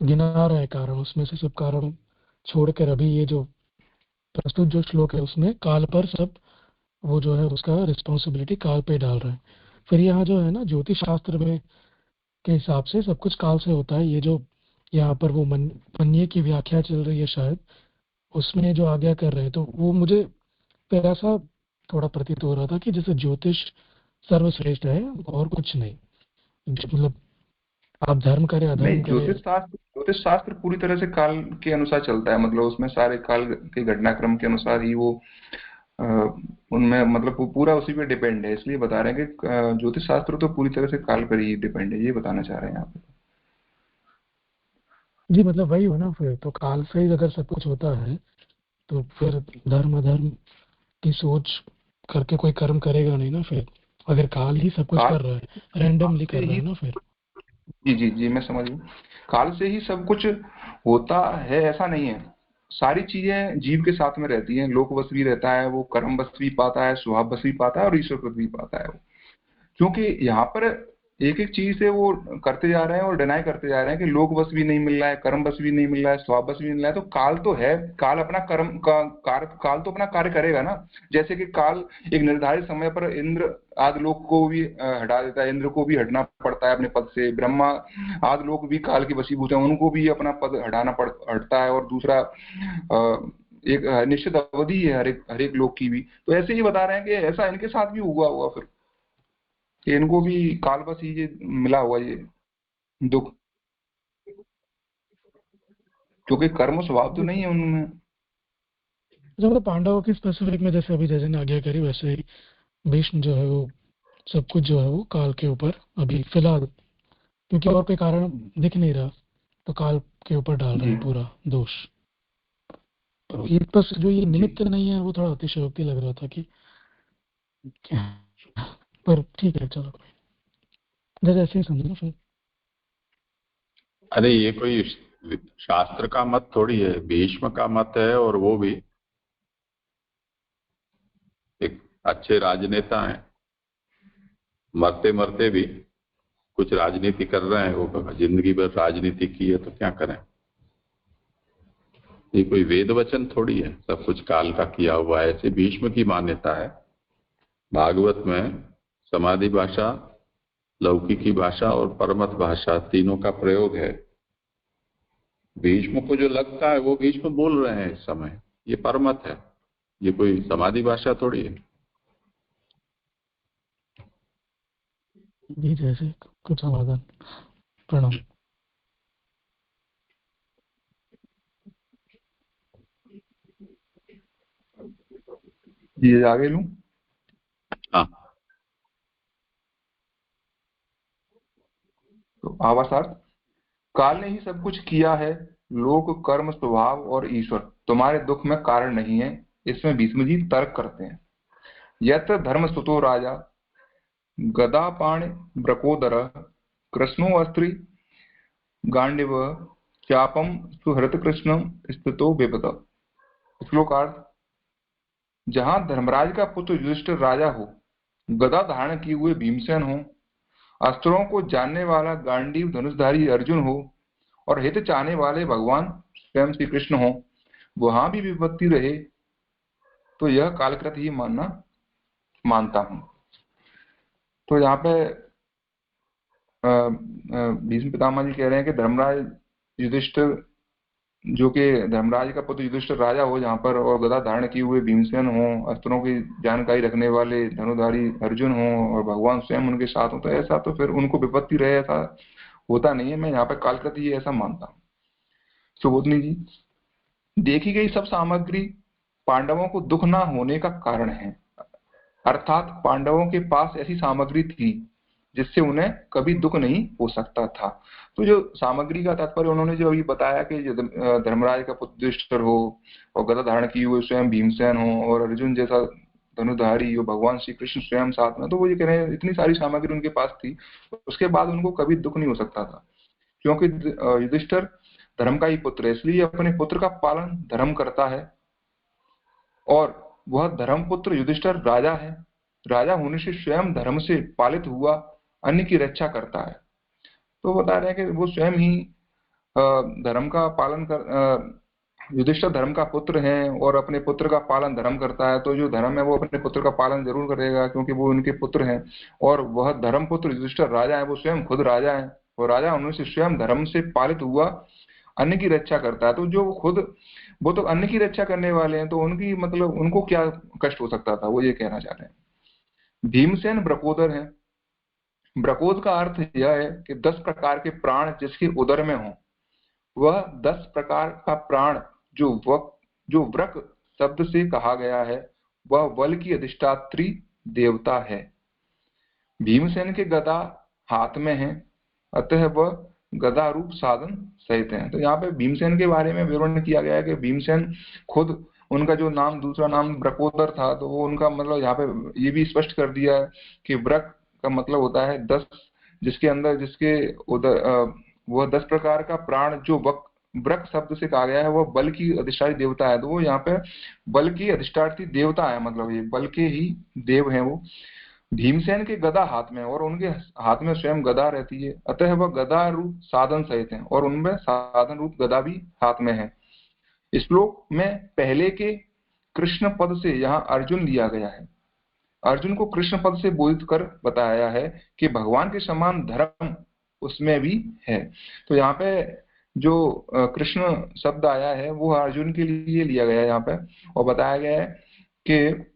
गिना रहे कारण, उसमें से सब कारण छोड़कर अभी ये जो प्रस्तुत जो श्लोक है उसमें काल पर सब वो जो है उसका रिस्पॉन्सिबिलिटी काल पे डाल रहे हैं। फिर यहाँ जो है ना ज्योतिष शास्त्र में के हिसाब से सब कुछ काल से होता है। ये जो यहाँ पर वो मन्ये की व्याख्या चल रही है शायद, उसमें जो आज्ञा कर रहे हैं, तो वो मुझे फिर ऐसा थोड़ा प्रतीत हो रहा था कि जैसे ज्योतिष सर्वश्रेष्ठ है और कुछ नहीं। मतलब आप धर्म करें नहीं, अधर्म करें। ज्योतिष शास्त्र पूरी तरह से काल के अनुसार चलता है। मतलब उसमें सारे काल के घटनाक्रम के अनुसार ही वो अ, उनमें मतलब वो पूरा उसी पे डिपेंड है। इसलिए बता रहे हैं कि ज्योतिष शास्त्र तो पूरी तरह से काल पर ही डिपेंड है, ये बताना चाह रहे हैं यहाँ पे। जी, मतलब वही हो ना, फिर तो काल से ही अगर सब कुछ होता है तो फिर धर्म अधर्म की सोच करके कोई कर्म करेगा नहीं ना फिर, अगर काल ही सब कुछ काल कर रहा है, रैंडमली से कर रहा ही है ना फिर। जी जी जी मैं समझ गया। काल से ही सब कुछ होता है ऐसा नहीं है। सारी चीजें जीव के साथ में रहती हैं। लोक वश भी रहता है, वो कर्म वश भी पाता है, स्वभाव वश भी पाता है और ईश्वर कृत भी पाता है वो। क्योंकि यहाँ पर एक एक चीज से वो करते जा रहे हैं और डिनाई करते जा रहे हैं कि लोक वश भी नहीं मिल रहा है, कर्म वश भी नहीं मिल रहा है, स्वभाव वश भी नहीं मिल रहा है। तो काल तो है, काल अपना कर्म का काल तो अपना कार्य करेगा ना। जैसे कि काल एक निर्धारित समय पर इंद्र आदि लोक को भी हटा देता है, इंद्र को भी हटना पड़ता है अपने पद से। ब्रह्मा आदि लोग भी काल के वशीभूत हैं, उनको भी अपना पद हटता है। और दूसरा एक निश्चित अवधि है हर एक लोक की भी। तो ऐसे ही बता रहे हैं कि ऐसा इनके साथ भी हुआ हुआ फिर कि इनको भी काल बस ये मिला हुआ ये दुख, क्योंकि कर्म स्वभाव तो जी नहीं सर। है उनमें। जो मतलब पांडवों की स्पेसिफिक में जैसे अभी जैसे ने आज्ञा करी, वैसे ही भीष्म जो है वो सब कुछ जो है वो काल के ऊपर अभी फिलहाल, क्योंकि और कोई कारण दिख नहीं रहा, तो काल के ऊपर डाल रहे जी हैं पूरा दोष। तो ये बस जो ये जी निमित्त नहीं है वो थोड़ा अतिशयोक्ति लग रहा था कि क्या, पर ठीक है चलो, जैसे ऐसे ही समझो ना फिर। अरे ये कोई शास्त्र का मत थोड़ी है, भीष्म का मत है, और वो भी एक अच्छे राजनेता हैं, मरते मरते भी कुछ राजनीति कर रहे हैं। वो जिंदगी भर राजनीति की है तो क्या करें। ये कोई वेद वचन थोड़ी है, सब कुछ काल का किया हुआ है, ऐसे भीष्म की मान्यता है। भागवत में समाधि भाषा, लौकिकी भाषा और परमत भाषा तीनों का प्रयोग है। भीष्म को जो लगता है वो भीष्म बोल रहे हैं इस समय, ये परमत है, ये कोई समाधि भाषा थोड़ी है। जी जैसे कुछ समाधान। प्रणाम। ये आगे लूं। आवासार्थ, काल ने ही सब कुछ किया है, लोक कर्म स्वभाव और ईश्वर तुम्हारे दुख में कारण नहीं है। इसमें भीष्म जी तर्क करते हैं। यत्र धर्म स्तुतो राजा गदापाण ब्रकोदर कृष्णो अस्त्री गांडिव चापम सुहृत कृष्णम स्थितो विपद। श्लोकार्थ, जहां धर्मराज का पुत्र युधिष्ठिर राजा हो, गदा धारण किए हुए भीमसेन हो, अस्त्रों को जानने वाला गांडीव धनुषधारी अर्जुन हो और हित चाहने वाले भगवान स्वयं श्री कृष्ण हो, वहां भी विपत्ति रहे तो यह कालकृत ही मानता हूं। तो यहाँ पे भीष्म पितामह जी कह रहे हैं कि धर्मराज युधिष्ठिर, जो कि धर्मराज का पुत्र युधिष्ठिर राजा हो जहाँ पर, और गदा धारण किए हुए भीमसेन हो, अस्त्रों की जानकारी रखने वाले धनुधारी अर्जुन हो और भगवान स्वयं उनके साथ हो, तो ऐसा तो फिर उनको विपत्ति रहे, ऐसा होता नहीं है। मैं यहाँ पे कालकृत ही ऐसा मानता हूँ। सुबोधनी जी, देखी गई सब सामग्री पांडवों को दुख ना होने का कारण है, अर्थात पांडवों के पास ऐसी सामग्री थी जिससे उन्हें कभी दुख नहीं हो सकता था। तो जो सामग्री का तात्पर्य उन्होंने जो अभी बताया कि धर्मराज का पुत्र युधिष्ठिर हो और गदा धारण किए हुए स्वयं भीमसेन हो और अर्जुन जैसा धनुधारी हो, भगवान श्री कृष्ण स्वयं साथ में, तो वो ये कह रहे हैं इतनी सारी सामग्री उनके पास थी, उसके बाद उनको कभी दुख नहीं हो सकता था, क्योंकि युधिष्ठिर धर्म का ही पुत्र है, इसलिए अपने पुत्र का पालन धर्म करता है और वह धर्मपुत्र युधिष्ठिर राजा है। राजा होने से स्वयं धर्म से पालित हुआ अन्य की रक्षा करता है। तो बता रहे हैं कि वो स्वयं ही धर्म का पालन कर, युधिष्ठिर धर्म का पुत्र है और अपने पुत्र का पालन धर्म करता है। तो जो धर्म है वो अपने पुत्र का पालन जरूर करेगा, क्योंकि वो उनके पुत्र हैं और वह धर्मपुत्र युधिष्ठिर राजा है, वो स्वयं खुद राजा है और राजा होने से स्वयं धर्म से पालित हुआ अन्य की रक्षा करता है। तो जो खुद वो तो अन्य की रक्षा करने वाले हैं, तो उनकी मतलब उनको क्या कष्ट हो सकता था, वो ये कहना चाह रहे हैं। भीमसेन ब्रकोदर है। ब्रकोद का अर्थ यह है कि 10 प्रकार के प्राण जिसके उदर में हो, वह 10 प्रकार का प्राण जो व्रक शब्द से कहा गया है, वह बल की अधिष्ठात्री देवता है। भीमसेन के गदा हाथ में है, अतः वह गदा रूप साधन सहित है। तो यहाँ पे भीमसेन के बारे में विवरण किया गया है कि भीमसेन खुद, उनका जो नाम दूसरा नाम ब्रकोदर था, तो वो उनका मतलब यहाँ पे ये भी स्पष्ट कर दिया है कि व्रक का मतलब होता है 10, जिसके अंदर जिसके उदर वह 10 प्रकार का प्राण जो व्रक शब्द से कहा गया है, वह बल की अधिष्ठात्री देवता है। तो वो यहाँ पे बल की अधिष्ठात्री देवता है, मतलब ये बल के ही देव है वो। भीमसेन के गदा हाथ में और उनके हाथ में स्वयं गदा रहती है, अतः वह गदा रूप साधन सहित है और उनमें साधन रूप गदा भी हाथ में है। श्लोक में पहले के कृष्ण पद से यहाँ अर्जुन लिया गया है। अर्जुन को कृष्ण पद से बोधित कर बताया है कि भगवान के समान धर्म उसमें भी है। तो यहाँ पे जो कृष्ण शब्द आया है वो अर्जुन के लिए लिया गया है यहाँ पे, और बताया गया है कि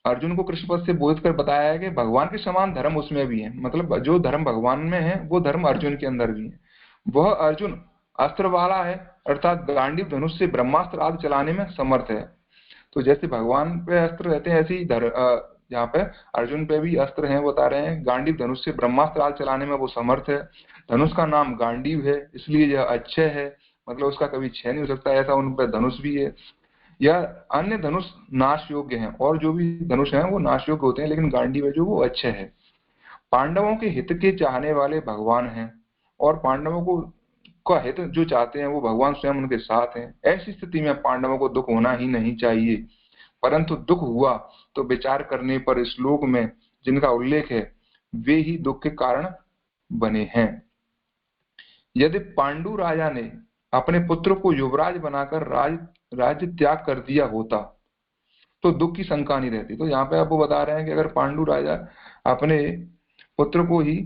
अर्जुन को कृष्ण पद से बोधित कर बताया है कि भगवान के समान धर्म उसमें भी है, मतलब जो धर्म भगवान में है वो धर्म अर्जुन के अंदर भी है। वह अर्जुन अस्त्र वाला है, अर्थात गांडीव धनुष से ब्रह्मास्त्र आदि चलाने में समर्थ है। तो जैसे भगवान पे अस्त्र रहते हैं, ऐसे ही यहाँ पे अर्जुन पे भी अस्त्र हैं, बता रहे हैं। गांडीव धनुष से ब्रह्मास्त्र आदि चलाने में वो समर्थ है। धनुष का नाम गांडीव है, इसलिए यह अक्षय है, मतलब उसका कभी क्षय नहीं हो सकता, ऐसा उन पे धनुष भी है। यह अन्य धनुष नाश योग्य हैं और जो भी धनुष हैं वो नाश योग्य होते हैं, लेकिन गांडीव है जो वो अक्षय है। पांडवों के हित के चाहने वाले भगवान हैं और पांडवों को का हित जो चाहते हैं वो भगवान स्वयं उनके साथ हैं। ऐसी स्थिति में पांडवों को दुख होना ही नहीं चाहिए, परंतु दुख हुआ तो विचार करने पर श्लोक में जिनका उल्लेख है वे ही दुख के कारण बने हैं। यदि पांडु राजा ने अपने पुत्र को युवराज बनाकर राज्य त्याग कर दिया होता तो दुख की शंका नहीं रहती। तो यहाँ पे आपको बता रहे हैं कि अगर पांडु राजा अपने पुत्र को ही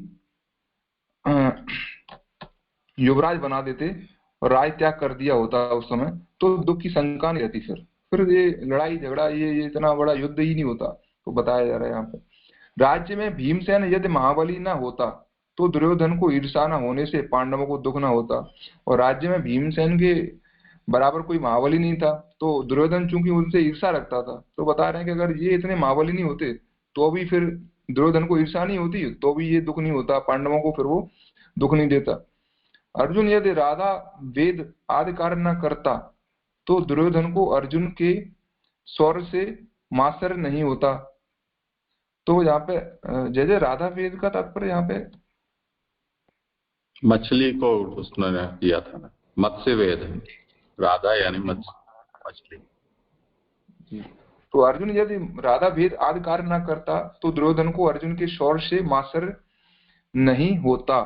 युवराज बना देते और राज त्याग कर दिया होता उस समय, तो दुख की शंका नहीं रहती। फिर ये लड़ाई झगड़ा ये इतना बड़ा युद्ध ही नहीं होता। तो बताया जा रहा है यहाँ पे, राज्य में भीमसेन यदि महाबली ना होता तो दुर्योधन को ईर्षा न होने से पांडवों को दुख न होता, और राज्य में भीमसेन के बराबर कोई महाबली नहीं था तो दुर्योधन चूंकि उनसे ईर्षा रखता था। तो बता रहे हैं कि अगर ये इतने महाबली नहीं होते तो भी फिर दुर्योधन को ईर्षा नहीं होती, तो भी ये दुख नहीं होता पांडवों को, फिर वो दुख नहीं देता। अर्जुन यदि राधा वेद आदि कार्य न करता तो दुर्योधन को अर्जुन के स्वर से मात्सर्य नहीं होता। तो यहाँ पे जय जय राधा वेद का तात्पर्य यहाँ पे मछली को उसने किया था ना, मत्स्य वेद, राधा यानी मछली। तो अर्जुन यदि राधा भेद आदि कार्य न करता तो दुर्योधन को अर्जुन के शौर से मात्सर्य नहीं होता।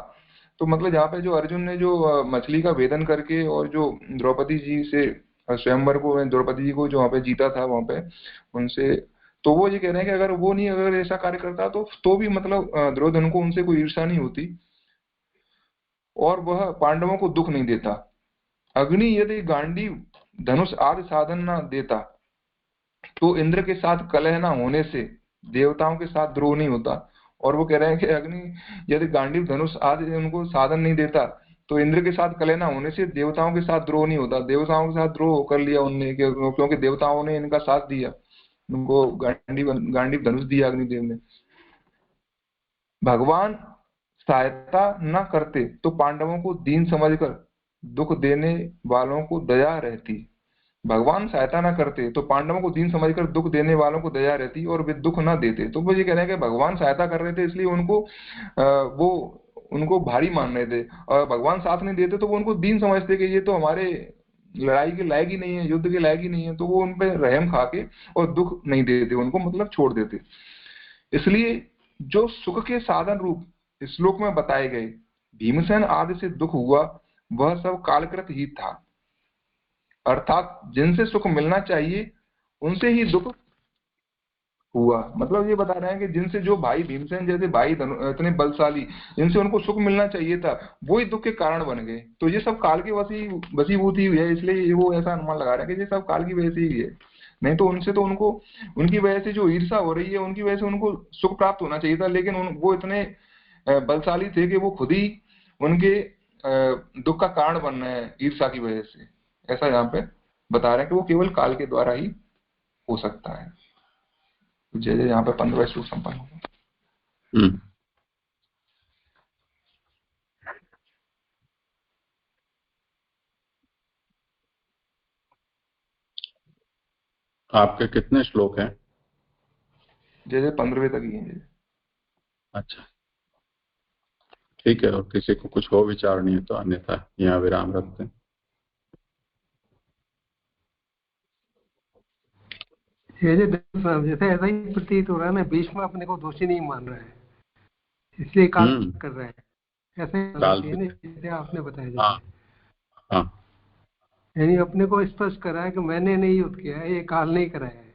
तो मतलब यहाँ पे जो अर्जुन ने जो मछली का वेदन करके और जो द्रौपदी जी से स्वयंवर को, द्रौपदी जी को जो वहां पे जीता था वहां पे उनसे, तो वो ये कह रहे हैं कि अगर ऐसा कार्य करता तो भी मतलब दुर्योधन को उनसे कोई ईर्ष्या नहीं होती और वह पांडवों को दुख नहीं देता। अग्नि यदि गांडीव धनुष आदि साधन न देता तो इंद्र के साथ कलह न होने से देवताओं के साथ द्रोह नहीं होता। और वो कह रहे हैं कि अग्नि यदि गांडीव धनुष आदि उनको साधन नहीं देता तो इंद्र के साथ कलह न होने से देवताओं के साथ द्रोह नहीं होता। देवताओं के साथ द्रोह कर लिया उनने, क्योंकि देवताओं ने इनका साथ दिया, उनको गांडीव धनुष दिया अग्निदेव ने। भगवान सहायता न करते तो पांडवों को दीन समझकर दुख देने वालों को दया रहती। भगवान सहायता न करते तो पांडवों को दीन समझकर दुख देने वालों को दया रहती और वे दुख न देते। तो वो ये कह रहे हैं कि भगवान सहायता कर रहे थे इसलिए उनको भारी मान रहे थे, और भगवान साथ नहीं देते तो वो उनको दीन समझते कि ये तो हमारे लड़ाई के लायक ही नहीं है, युद्ध के लायक ही नहीं है, तो वो उन पे रहम खा के और दुख नहीं देते, उनको मतलब छोड़ देते। इसलिए जो सुख के साधन रूप श्लोक में बताए गए भीमसेन आदि से दुख हुआ वह सब कालकृत ही था, अर्थात जिनसे सुख मिलना चाहिए उनसे ही दुख हुआ। मतलब ये बता रहे हैं कि जिनसे, जो भाई भीमसेन जैसे भाई इतने बलशाली, जिनसे उनको सुख मिलना चाहिए था वो ही दुख के कारण बन गए। तो ये सब काल की वशीभूत ही हुई है, इसलिए वो ऐसा अनुमान लगा रहा है कि ये सब काल की वजह से ही है। नहीं तो उनसे तो उनको, उनकी वजह से जो ईर्षा हो रही है उनकी वजह से उनको सुख प्राप्त होना चाहिए था, लेकिन वो इतने बलशाली थे कि वो खुद ही उनके दुख का कारण बन रहे हैं ईर्षा की वजह से। ऐसा यहाँ पे बता रहे हैं कि वो केवल काल के द्वारा ही हो सकता है। जय जय यहाँ पे 15वां श्लोक संपन्न होगा। आपके कितने श्लोक हैं? जय जय 15वें तक ही है। अच्छा, ठीक है। और किसी को कुछ हो विचार नहीं है तो अन्यथा यहाँ विराम रखते हैं। जैसे ऐसा ही प्रतीत हो रहा है ना, भीष्म अपने को दोषी नहीं मान रहा है, इसलिए काल कर रहा है, ऐसे जैसे आपने बताया। हाँ, यानी अपने को स्पष्ट करा है कि मैंने नहीं युद्ध किया है, ये काल नहीं कराया है।